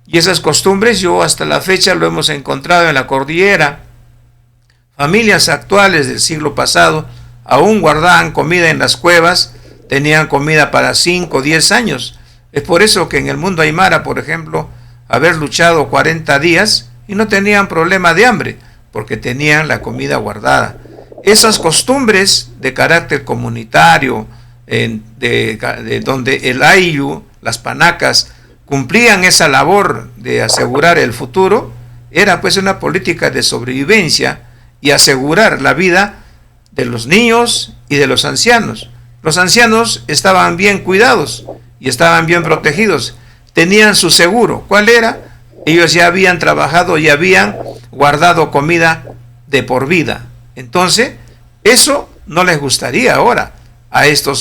Y esas costumbres yo hasta la fecha lo hemos encontrado en la cordillera. Familias actuales del siglo pasado aún guardaban comida en las cuevas, tenían comida para 5 o 10 años. Es por eso que en el mundo aymara, por ejemplo, haber luchado 40 días y no tenían problema de hambre, porque tenían la comida guardada. Esas costumbres de carácter comunitario, donde el ayllu, las panacas, cumplían esa labor de asegurar el futuro, era pues una política de sobrevivencia y asegurar la vida de los niños y de los ancianos. Los ancianos estaban bien cuidados y estaban bien protegidos, tenían su seguro. ¿Cuál era? Ellos ya habían trabajado y habían guardado comida de por vida. Entonces, eso no les gustaría ahora a esta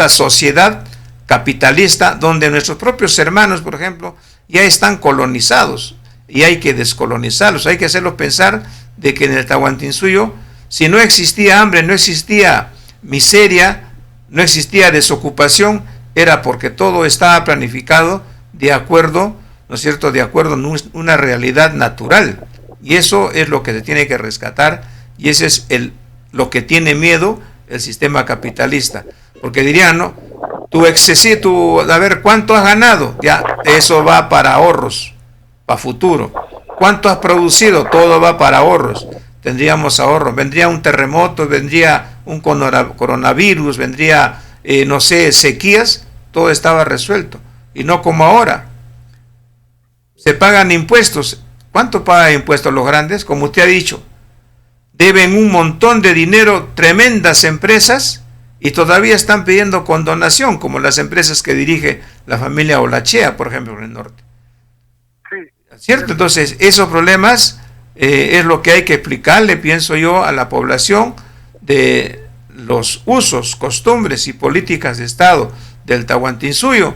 sociedad capitalista, donde nuestros propios hermanos, por ejemplo, ya están colonizados y hay que descolonizarlos, hay que hacerlos pensar de que en el Tahuantinsuyo, si no existía hambre, no existía miseria, no existía desocupación, era porque todo estaba planificado de acuerdo, ¿no es cierto?, de acuerdo a una realidad natural. Y eso es lo que se tiene que rescatar, y ese es lo que tiene miedo el sistema capitalista. Porque dirían, ¿no?, a ver, ¿cuánto has ganado? Ya, eso va para ahorros, para futuro. ¿Cuánto has producido? Todo va para ahorros. Tendríamos ahorros. Vendría un terremoto, vendría un coronavirus, vendría, no sé, sequías, todo estaba resuelto. Y no como ahora. Se pagan impuestos. ¿Cuánto pagan impuestos los grandes? Como usted ha dicho, deben un montón de dinero tremendas empresas y todavía están pidiendo condonación, como las empresas que dirige la familia Olachea, por ejemplo, en el norte. ¿Cierto? Entonces, esos problemas es lo que hay que explicarle, pienso yo, a la población de los usos, costumbres y políticas de Estado del Tahuantinsuyo.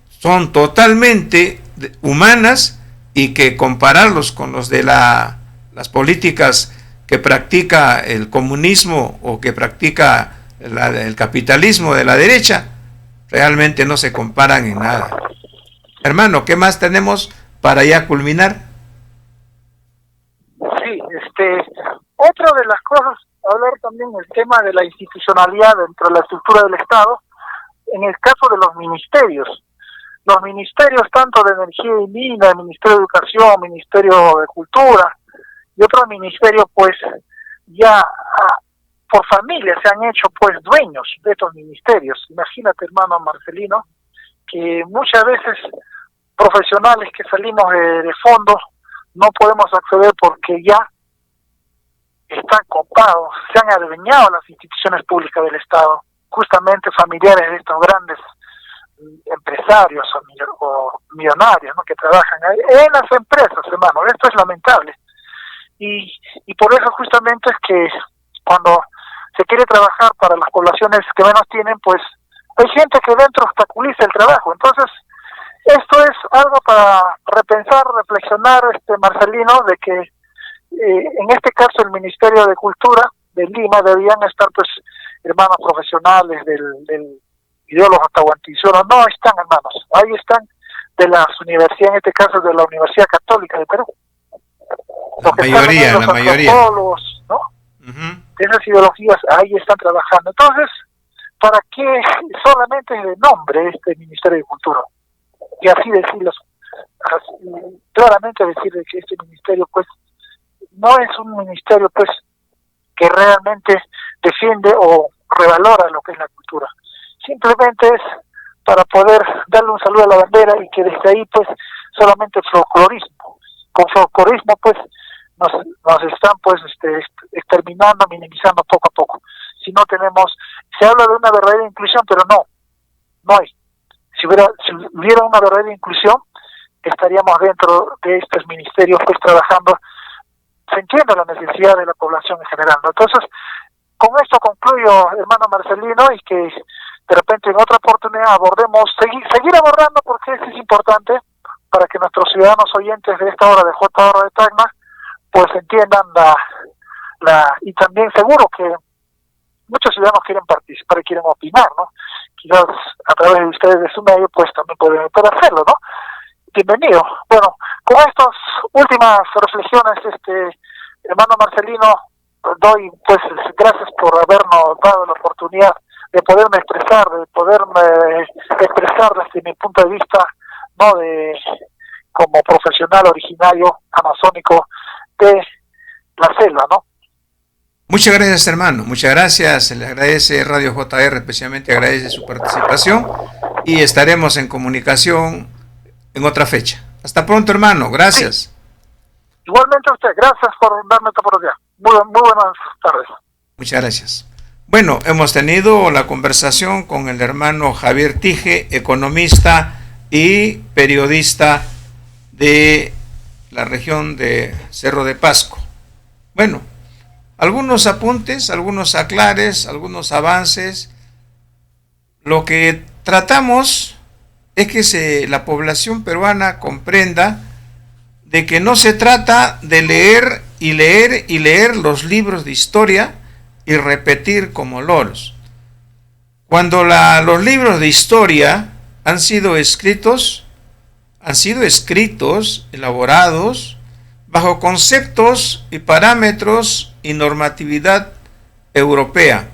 Son totalmente humanas y que compararlos con los de las políticas que practica el comunismo o que practica el capitalismo de la derecha, realmente no se comparan en nada. Hermano, ¿qué más tenemos para ya culminar? Sí, otra de las cosas, hablar también del tema de la institucionalidad dentro de la estructura del Estado, en el caso de los ministerios. Los ministerios tanto de Energía y Mina, el Ministerio de Educación, Ministerio de Cultura y otros ministerios, pues ya por familia se han hecho pues dueños de estos ministerios. Imagínate, hermano Marcelino, que muchas veces profesionales que salimos de fondo no podemos acceder porque ya están copados, se han adueñado las instituciones públicas del Estado, justamente familiares de estos grandes empresarios o millonarios, ¿no?, que trabajan ahí en las empresas, hermano. Esto es lamentable y por eso justamente es que cuando se quiere trabajar para las poblaciones que menos tienen, pues hay gente que dentro obstaculiza el trabajo. Entonces esto es algo para repensar, reflexionar, Marcelino, de que en este caso el Ministerio de Cultura de Lima debían estar pues hermanos profesionales del ideólogos tahuantinsuyo. No están, hermanos, ahí están de las universidades, en este caso de la Universidad Católica de Perú. La mayoría, los antropólogos, ¿no? Uh-huh. Esas ideologías ahí están trabajando. Entonces, ¿para qué solamente de nombre este Ministerio de Cultura? Y así decirlo, claramente decir que este ministerio pues no es un ministerio pues que realmente defiende o revalora lo que es la cultura. Simplemente es para poder darle un saludo a la bandera y que desde ahí pues solamente folclorismo. Con folclorismo pues nos están pues exterminando, minimizando poco a poco. Si no tenemos, se habla de una verdadera inclusión, pero no hay. Si hubiera una verdadera inclusión, estaríamos dentro de estos ministerios pues trabajando, se entiende la necesidad de la población en general, ¿no? Entonces, con esto concluyo, hermano Marcelino, y que de repente en otra oportunidad abordemos, seguir abordando, porque eso es importante para que nuestros ciudadanos oyentes de esta hora de J. de Tacna pues entiendan y también seguro que muchos ciudadanos quieren participar y quieren opinar, ¿no? Quizás a través de ustedes de su medio pues también pueden hacerlo, ¿no? Bienvenido. Bueno, con estas últimas reflexiones, hermano Marcelino, doy pues gracias por habernos dado la oportunidad de poderme expresar, desde mi punto de vista, no como profesional originario amazónico de la selva, ¿no? Muchas gracias, hermano, muchas gracias. Le agradece Radio JR, especialmente agradece su participación y estaremos en comunicación en otra fecha. Hasta pronto, hermano, gracias. Sí. Igualmente a usted, gracias por darme esta oportunidad. Muy buenas tardes. Muchas gracias. Bueno, hemos tenido la conversación con el hermano Javier Tije, economista y periodista de la región de Cerro de Pasco. Bueno, algunos apuntes, algunos aclares, algunos avances. Lo que tratamos es que la población peruana comprenda de que no se trata de leer y leer y leer los libros de historia y repetir como loros. Cuando los libros de historia han sido escritos, elaborados, bajo conceptos y parámetros y normatividad europea.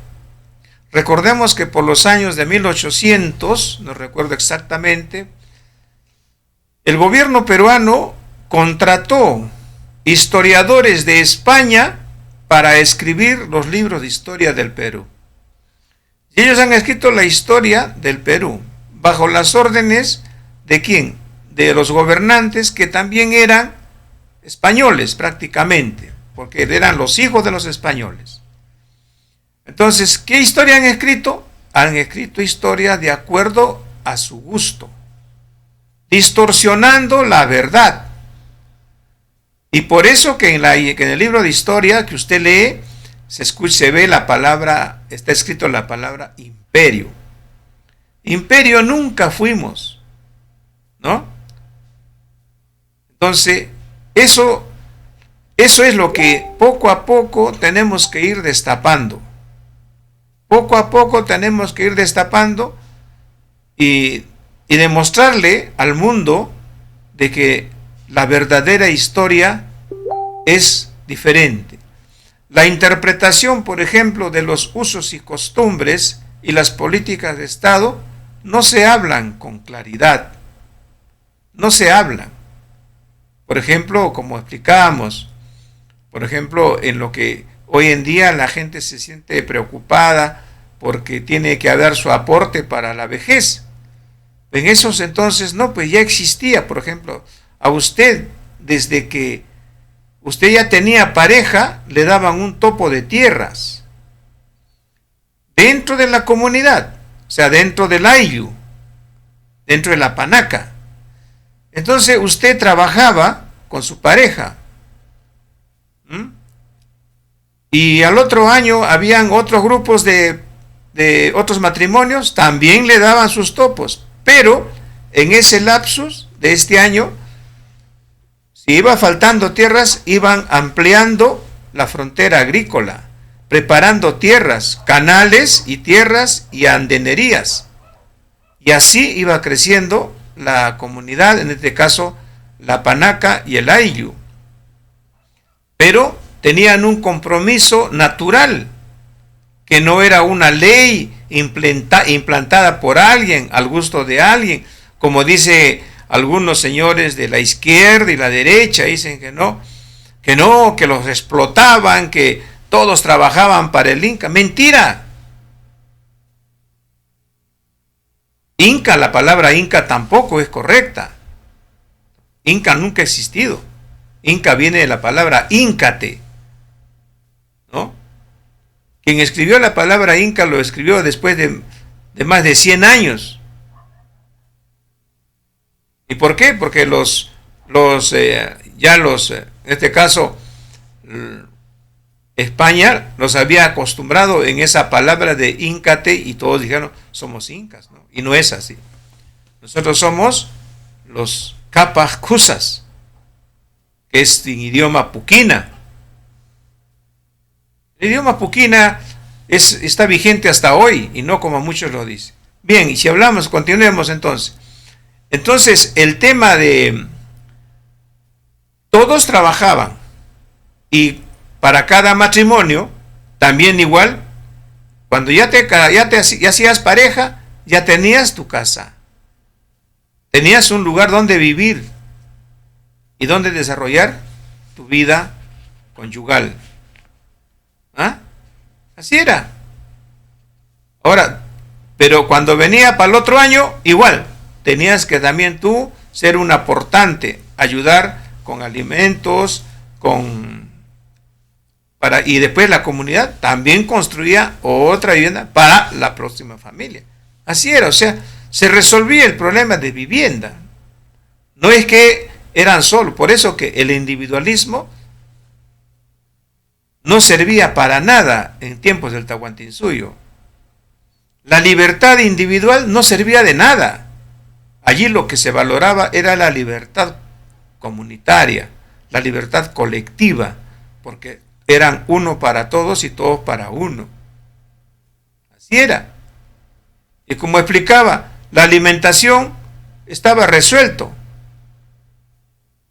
Recordemos que por los años de 1800, no recuerdo exactamente, el gobierno peruano contrató historiadores de España para escribir los libros de historia del Perú. Y ellos han escrito la historia del Perú, bajo las órdenes ¿de quién? De los gobernantes que también eran españoles prácticamente, porque eran los hijos de los españoles. Entonces, ¿qué historia han escrito? Han escrito historia de acuerdo a su gusto, distorsionando la verdad. Y por eso que en el libro de historia que usted lee, se ve la palabra, está escrito la palabra imperio. Imperio nunca fuimos, ¿no? Entonces, eso es lo que poco a poco tenemos que ir destapando. Poco a poco tenemos que ir destapando y demostrarle al mundo de que la verdadera historia es diferente. La interpretación, por ejemplo, de los usos y costumbres y las políticas de Estado no se hablan con claridad. No se hablan. Por ejemplo, como explicábamos, por ejemplo, en lo que hoy en día la gente se siente preocupada porque tiene que dar su aporte para la vejez. En esos entonces no, pues ya existía, por ejemplo, a usted, desde que usted ya tenía pareja, le daban un topo de tierras dentro de la comunidad, o sea, dentro del ayllu, dentro de la panaca. Entonces usted trabajaba con su pareja. Y al otro año habían otros grupos de otros matrimonios, también le daban sus topos, pero en ese lapsus de este año, si iba faltando tierras, iban ampliando la frontera agrícola, preparando tierras, canales y tierras y andenerías. Y así iba creciendo la comunidad, en este caso la panaca y el ayllu. Pero tenían un compromiso natural, que no era una ley implantada por alguien, al gusto de alguien, como dice algunos señores de la izquierda y la derecha, dicen que los explotaban, que todos trabajaban para el Inca. Mentira. Inca, la palabra Inca tampoco es correcta. Inca nunca ha existido. Inca viene de la palabra íncate, ¿no? Quien escribió la palabra Inca lo escribió después de más de 100 años. ¿Y por qué? Porque en este caso, España los había acostumbrado en esa palabra de íncate y todos dijeron, somos incas, ¿no? Y no es así. Nosotros somos los capas cusas, que es en idioma puquina. El idioma puquina está vigente hasta hoy y no como muchos lo dicen. Bien, y si hablamos, continuemos entonces. Entonces, el tema de todos trabajaban y para cada matrimonio, también igual, cuando ya hacías pareja, ya tenías tu casa. Tenías un lugar donde vivir y donde desarrollar tu vida conyugal. ¿Ah? Así era. Ahora, pero cuando venía para el otro año, igual, tenías que también tú ser un aportante, ayudar con alimentos, y después la comunidad también construía otra vivienda para la próxima familia. Así era, o sea, se resolvía el problema de vivienda. No es que eran solo, por eso que el individualismo no servía para nada en tiempos del Tahuantinsuyo. La libertad individual no servía de nada. Allí lo que se valoraba era la libertad comunitaria, la libertad colectiva, porque eran uno para todos y todos para uno. Así era. Y como explicaba, la alimentación estaba resuelto.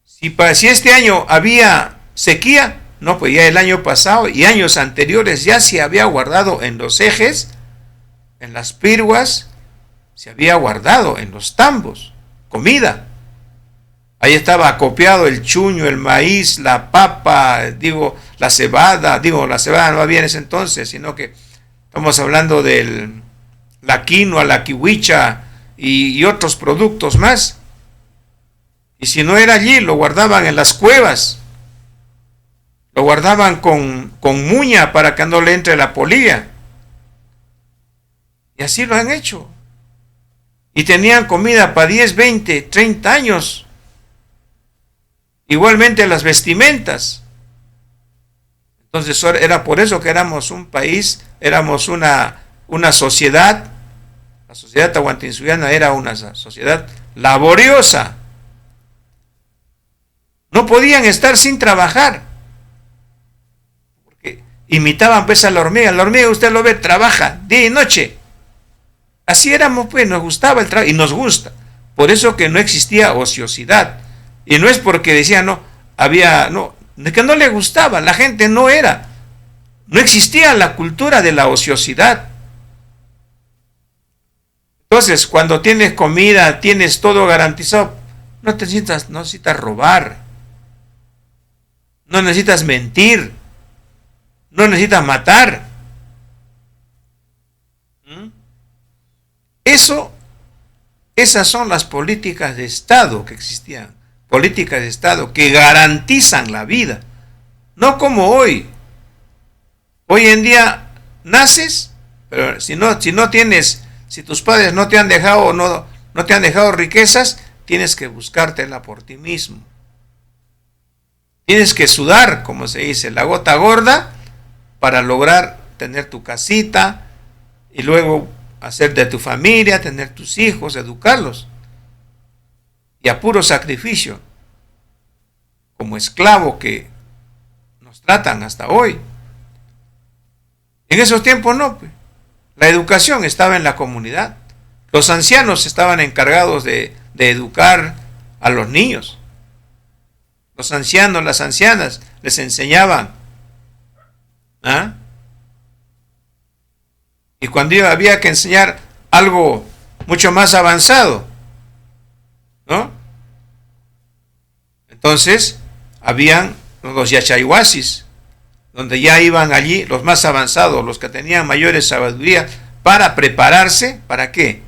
Si este año había sequía, no, pues ya el año pasado y años anteriores ya se había guardado en los ejes, en las pirguas, se había guardado en los tambos, comida. Ahí estaba acopiado el chuño, el maíz, la papa, la cebada no había en ese entonces, sino que estamos hablando de la quinoa, la kiwicha y otros productos más. Y si no era allí, lo guardaban en las cuevas, lo guardaban con muña para que no le entre la polilla. Y así lo han hecho. Y tenían comida para 10, 20, 30 años. Igualmente las vestimentas. Entonces era por eso que éramos un país, éramos una sociedad. La sociedad tahuantinsuyana era una sociedad laboriosa. No podían estar sin trabajar. Porque imitaban pues a la hormiga. La hormiga usted lo ve, trabaja día y noche. Así éramos pues, nos gustaba el trabajo y nos gusta. Por eso que no existía ociosidad. Y no es porque decían, de que no le gustaba, la gente no existía la cultura de la ociosidad. Entonces, cuando tienes comida, tienes todo garantizado, no necesitas robar, no necesitas mentir, no necesitas matar. Esas son las políticas de Estado que existían. Políticas de Estado que garantizan la vida, no como hoy. Hoy en día naces, pero si tus padres no te han dejado riquezas, tienes que buscártela por ti mismo. Tienes que sudar, como se dice, la gota gorda para lograr tener tu casita y luego hacer de tu familia, tener tus hijos, educarlos. Y a puro sacrificio, como esclavo que nos tratan hasta hoy. En esos tiempos no, pues. La educación estaba en la comunidad. Los ancianos estaban encargados de educar a los niños. Los ancianos, las ancianas, les enseñaban. ¿Ah? Y cuando había que enseñar algo mucho más avanzado, ¿no? Entonces, habían los yachayhuasis, donde ya iban allí los más avanzados, los que tenían mayores sabiduría, para prepararse, ¿para qué?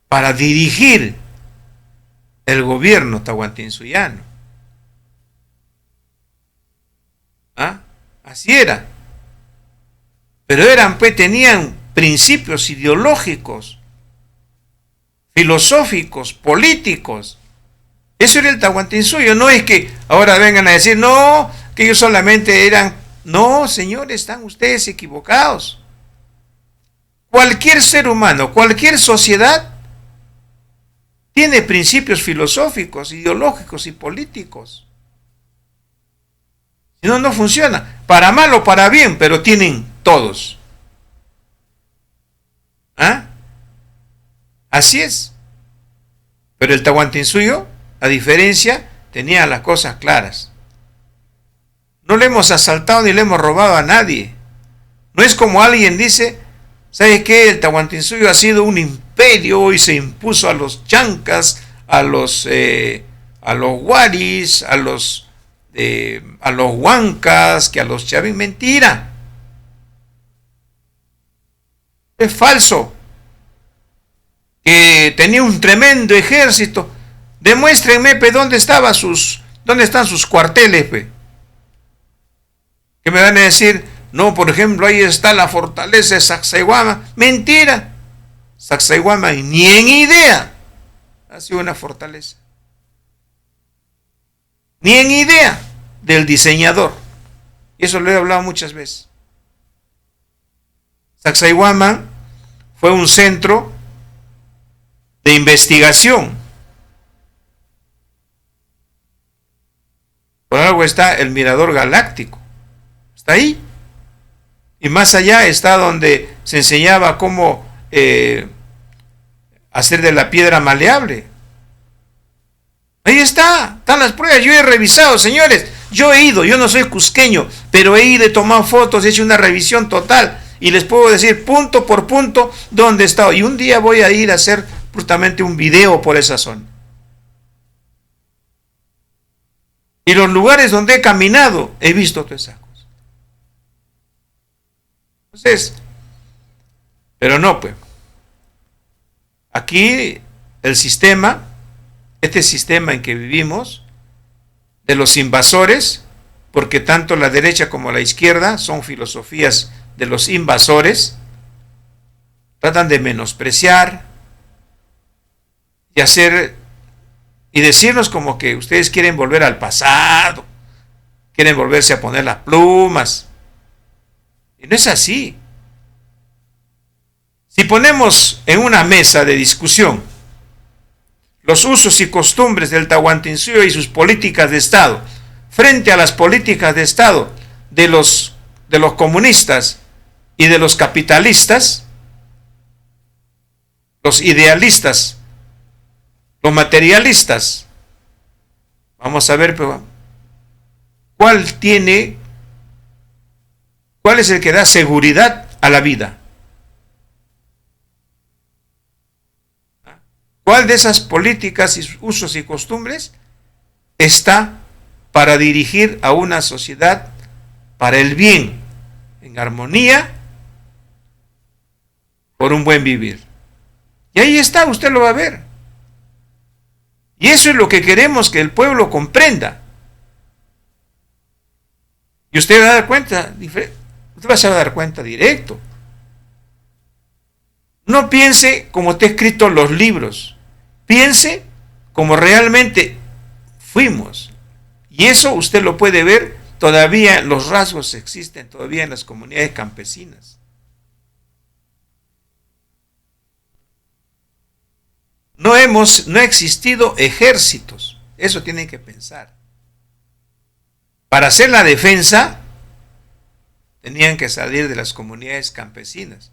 Para dirigir el gobierno tahuantinsuyano. Así era. Pero eran, pues, tenían principios ideológicos, filosóficos, políticos. Eso era el Tahuantinsuyo. No es que ahora vengan a decir, no, que ellos solamente eran. No, señores, están ustedes equivocados. Cualquier ser humano, cualquier sociedad tiene principios filosóficos, ideológicos y políticos. Si no, no funciona. Para mal o para bien, pero tienen todos. ¿Ah? Así es. Pero el Tahuantinsuyo, a diferencia, tenía las cosas claras. No le hemos asaltado ni le hemos robado a nadie. No es como alguien dice, ¿sabes qué? El Tahuantinsuyo ha sido un imperio y se impuso a los chancas, a los guaris, a los huancas, que a los chavín. Mentira. Es falso. Que tenía un tremendo ejército. Demuéstrenme, ¿dónde están sus cuarteles, pe? Que me van a decir, no, por ejemplo, ahí está la fortaleza de Sacsayhuama. Mentira. Sacsayhuama ni en idea ha sido una fortaleza. Ni en idea del diseñador. Y eso lo he hablado muchas veces. Sacsayhuama fue un centro de investigación. Por algo está el Mirador Galáctico. Está ahí. Y más allá está donde se enseñaba cómo hacer de la piedra maleable. Ahí están las pruebas. Yo he revisado, señores. Yo he ido, yo no soy cusqueño, pero he ido, he tomado fotos, he hecho una revisión total. Y les puedo decir punto por punto dónde he estado. Y un día voy a ir a hacer justamente un video por esa zona. Y los lugares donde he caminado, he visto toda esa cosa. Entonces, pero no, pues. Aquí el sistema, este sistema en que vivimos, de los invasores, porque tanto la derecha como la izquierda son filosofías de los invasores, tratan de menospreciar y decirnos como que ustedes quieren volver al pasado, quieren volverse a poner las plumas. Y no es así. Si ponemos en una mesa de discusión los usos y costumbres del Tahuantinsuyo y sus políticas de Estado frente a las políticas de Estado de los comunistas y de los capitalistas, los idealistas, los materialistas, vamos a ver cuál es el que da seguridad a la vida. ¿Cuál de esas políticas y usos y costumbres está para dirigir a una sociedad para el bien, en armonía, por un buen vivir? Y ahí está, usted lo va a ver. Y eso es lo que queremos que el pueblo comprenda. Y usted va a dar cuenta, usted va a dar cuenta directo. No piense como está escrito en los libros, piense como realmente fuimos. Y eso usted lo puede ver, todavía los rasgos existen todavía en las comunidades campesinas. No ha existido ejércitos, eso tienen que pensar. Para hacer la defensa, tenían que salir de las comunidades campesinas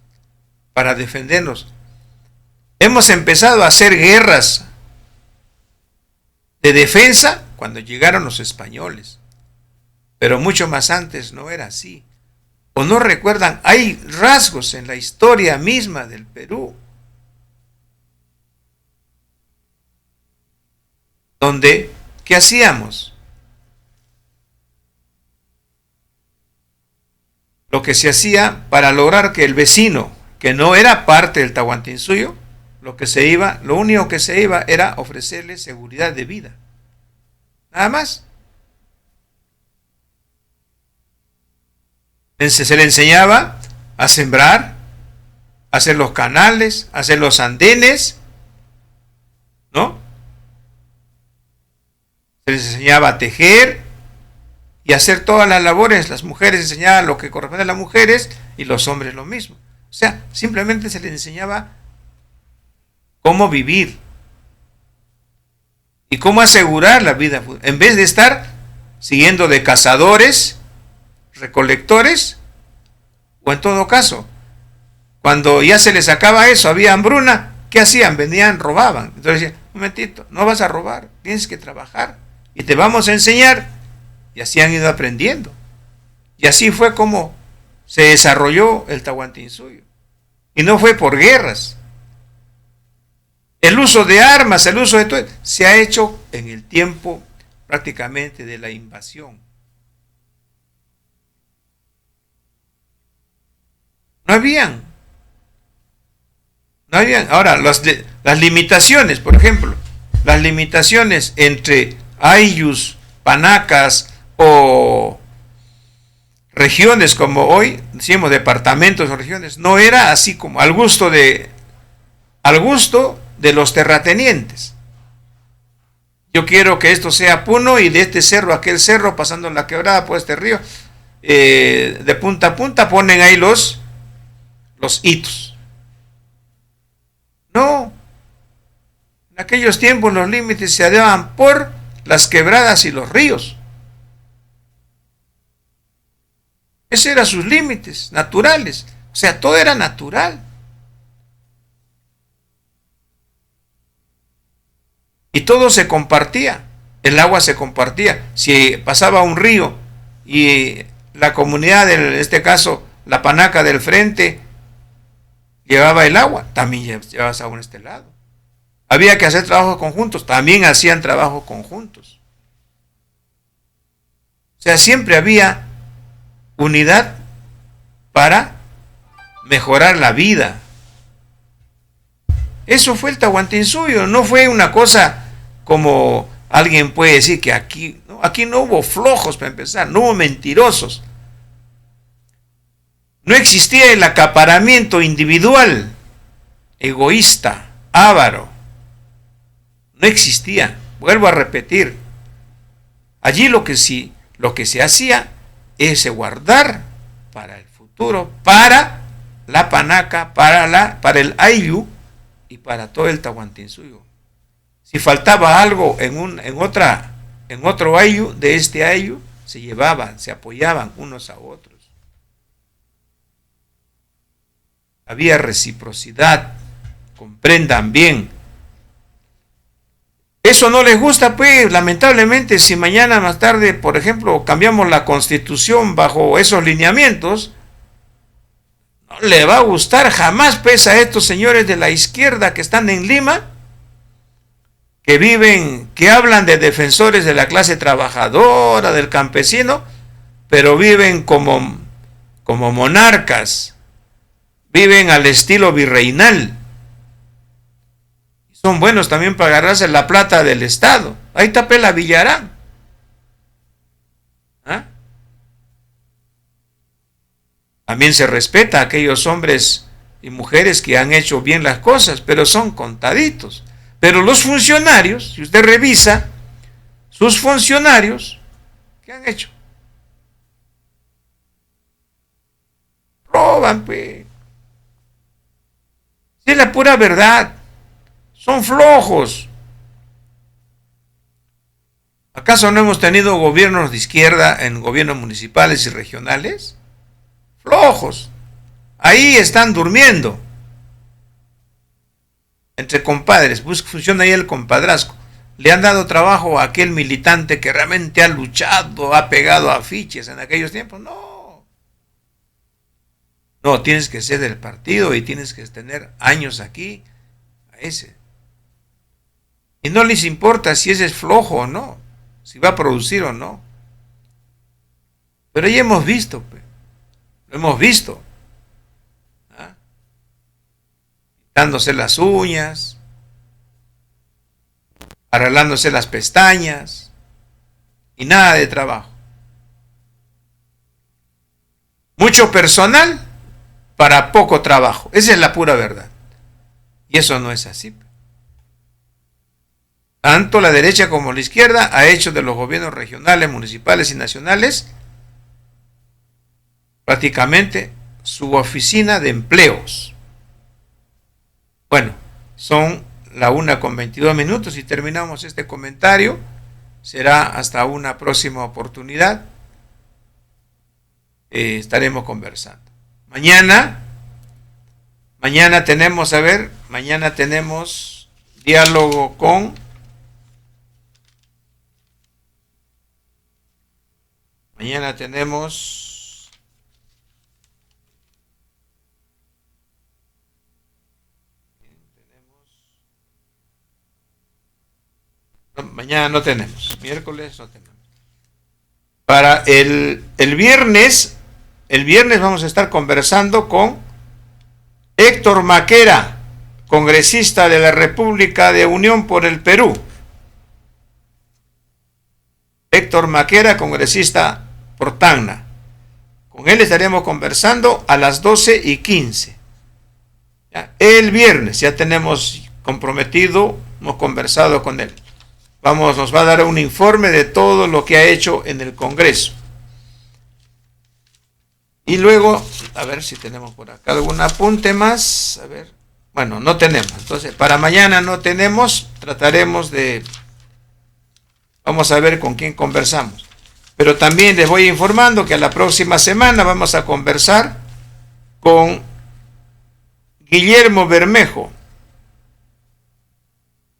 para defendernos. Hemos empezado a hacer guerras de defensa cuando llegaron los españoles, pero mucho más antes no era así. ¿O no recuerdan? Hay rasgos en la historia misma del Perú donde, ¿qué hacíamos? Lo que se hacía para lograr que el vecino, que no era parte del Tahuantinsuyo, lo único que se iba era ofrecerle seguridad de vida. Nada más. Se le enseñaba a sembrar, a hacer los canales, a hacer los andenes, ¿no? Se les enseñaba a tejer y a hacer todas las labores. Las mujeres enseñaban lo que corresponde a las mujeres y los hombres lo mismo. O sea, simplemente se les enseñaba cómo vivir y cómo asegurar la vida, en vez de estar siguiendo de cazadores, recolectores, o en todo caso, cuando ya se les acaba eso, había hambruna, ¿qué hacían? Venían, robaban. Entonces decían, un momentito, no vas a robar, tienes que trabajar y te vamos a enseñar. Y así han ido aprendiendo. Y así fue como se desarrolló el Tahuantinsuyo. Y no fue por guerras. El uso de armas, el uso de todo, se ha hecho en el tiempo prácticamente de la invasión. No habían. Ahora, las limitaciones, por ejemplo, las limitaciones entre ayllus, panacas o regiones como hoy, decimos departamentos o regiones, no era así como al gusto de los terratenientes. Yo quiero que esto sea Puno y de este cerro a aquel cerro, pasando la quebrada por este río, de punta a punta ponen ahí los hitos. No, en aquellos tiempos los límites se daban por las quebradas y los ríos. Esos eran sus límites naturales. O sea, todo era natural. Y todo se compartía. El agua se compartía. Si pasaba un río y la comunidad, en este caso, la panaca del frente, llevaba el agua, también llevabas agua en este lado. Había que hacer trabajos conjuntos, también hacían trabajos conjuntos. O sea, siempre había unidad para mejorar la vida. Eso fue el Tahuantinsuyo, no fue una cosa como alguien puede decir que aquí no hubo flojos para empezar, no hubo mentirosos. No existía el acaparamiento individual, egoísta, avaro. No existía. Vuelvo a repetir. Allí lo que se hacía es guardar para el futuro, para la panaca, para el ayllu y para todo el Tahuantinsuyo. Si faltaba algo en otro ayllu, de este ayllu, se llevaban, se apoyaban unos a otros. Había reciprocidad, comprendan bien. Eso no les gusta, pues, lamentablemente, si mañana más tarde, por ejemplo, cambiamos la Constitución bajo esos lineamientos, no le va a gustar jamás, pues, a estos señores de la izquierda que están en Lima, que hablan de defensores de la clase trabajadora, del campesino, pero viven como monarcas, viven al estilo virreinal. Son buenos también para agarrarse la plata del Estado. Ahí está Pela Villarán. ¿Ah? También se respeta a aquellos hombres y mujeres que han hecho bien las cosas, pero son contaditos. Pero los funcionarios, si usted revisa, sus funcionarios, ¿qué han hecho? Roban, pues. Es la pura verdad. Son flojos. ¿Acaso no hemos tenido gobiernos de izquierda en gobiernos municipales y regionales? Flojos. Ahí están durmiendo. Entre compadres, funciona ahí el compadrazgo. Le han dado trabajo a aquel militante que realmente ha luchado, ha pegado afiches en aquellos tiempos. No. No, tienes que ser del partido y tienes que tener años aquí. A ese. Y no les importa si ese es flojo o no, si va a producir o no. Pero ya hemos visto, lo hemos visto. ¿Ah? Dándose las uñas, arreglándose las pestañas y nada de trabajo. Mucho personal para poco trabajo. Esa es la pura verdad. Y eso no es así. Tanto la derecha como la izquierda ha hecho de los gobiernos regionales, municipales y nacionales prácticamente su oficina de empleos. Bueno, son la 1:22 y terminamos este comentario. Será hasta una próxima oportunidad. Estaremos conversando. Mañana tenemos, mañana tenemos diálogo con mañana no tenemos, miércoles no tenemos. Para el viernes vamos a estar conversando con Héctor Maquera, congresista de la República de Unión por el Perú. Héctor Maquera, congresista por Tacna. Con él estaremos conversando a las 12:15. ¿Ya? El viernes ya tenemos comprometido, hemos conversado con él. Nos va a dar un informe de todo lo que ha hecho en el Congreso. Y luego, a ver si tenemos por acá algún apunte más. A ver, bueno, no tenemos. Entonces, para mañana no tenemos. Vamos a ver con quién conversamos. Pero también les voy informando que a la próxima semana vamos a conversar con Guillermo Bermejo,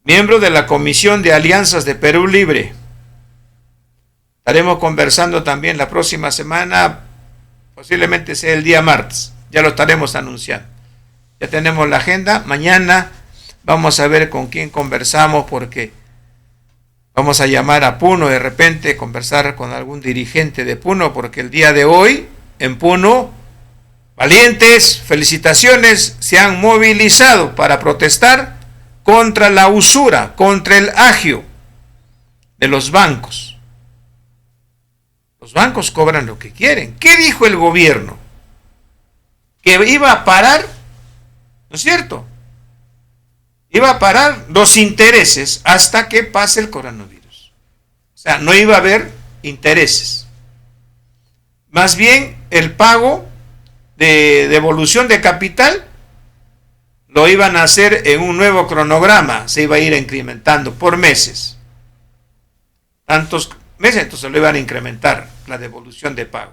miembro de la Comisión de Alianzas de Perú Libre. Estaremos conversando también la próxima semana, posiblemente sea el día martes, ya lo estaremos anunciando. Ya tenemos la agenda, mañana vamos a ver con quién conversamos porque vamos a llamar a Puno de repente, conversar con algún dirigente de Puno, porque el día de hoy en Puno, valientes, felicitaciones, se han movilizado para protestar contra la usura, contra el agio de los bancos. Los bancos cobran lo que quieren. ¿Qué dijo el gobierno? Que iba a parar, ¿no es cierto? Iba a parar los intereses hasta que pase el coronavirus. O sea, no iba a haber intereses. Más bien, el pago de devolución de capital lo iban a hacer en un nuevo cronograma, se iba a ir incrementando por meses. Tantos meses, entonces lo iban a incrementar la devolución de pago.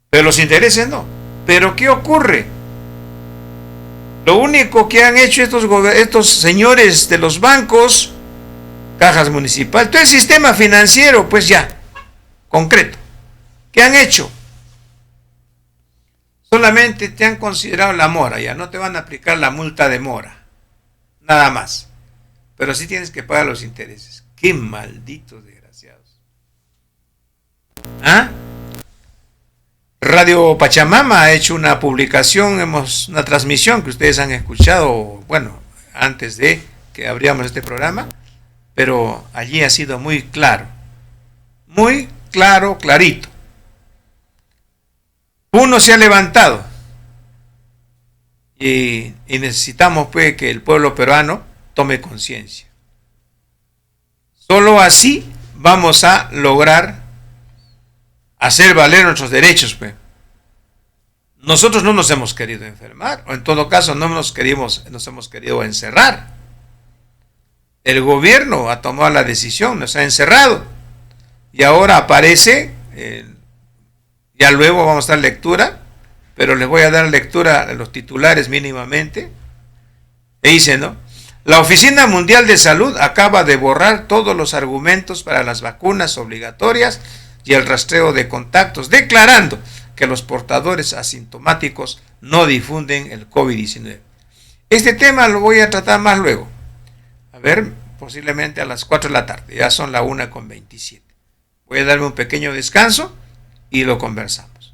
Pero los intereses no. ¿Pero qué ocurre? Lo único que han hecho estos señores de los bancos, cajas municipales, todo el sistema financiero, pues ya, concreto, ¿qué han hecho? Solamente te han considerado la mora, ya no te van a aplicar la multa de mora, nada más. Pero sí tienes que pagar los intereses. ¡Qué malditos desgraciados! ¿Ah? Radio Pachamama ha hecho una publicación, una transmisión que ustedes han escuchado, bueno, antes de que abriéramos este programa, pero allí ha sido muy claro, clarito. Uno se ha levantado y necesitamos pues que el pueblo peruano tome conciencia. Solo así vamos a lograr hacer valer nuestros derechos, pues. Nosotros no nos hemos querido enfermar, o en todo caso no nos hemos querido encerrar. El gobierno ha tomado la decisión, nos ha encerrado. Y ahora aparece, ya luego vamos a dar lectura, pero les voy a dar lectura a los titulares mínimamente. E dice, ¿no? La Oficina Mundial de Salud acaba de borrar todos los argumentos para las vacunas obligatorias y el rastreo de contactos, declarando que los portadores asintomáticos no difunden el COVID-19. Este tema lo voy a tratar más luego. A ver, posiblemente a las 4 de la tarde, ya son la 1:27. Voy a darme un pequeño descanso y lo conversamos.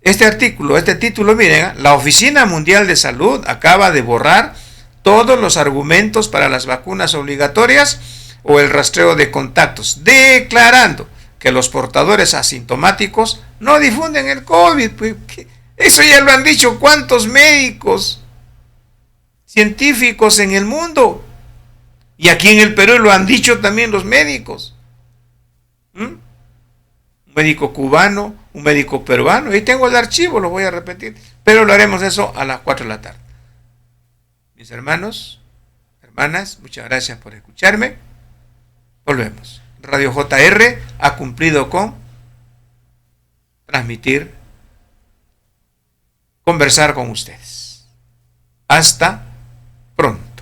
Este título, miren, la Oficina Mundial de Salud acaba de borrar todos los argumentos para las vacunas obligatorias o el rastreo de contactos, declarando que los portadores asintomáticos no difunden el COVID. Pues, eso ya lo han dicho cuántos médicos, científicos en el mundo. Y aquí en el Perú lo han dicho también los médicos. Un médico cubano, un médico peruano. Ahí tengo el archivo, lo voy a repetir. Pero lo haremos eso a las 4 de la tarde. Mis hermanos, hermanas, muchas gracias por escucharme. Volvemos. Radio JR ha cumplido con transmitir, conversar con ustedes. Hasta pronto.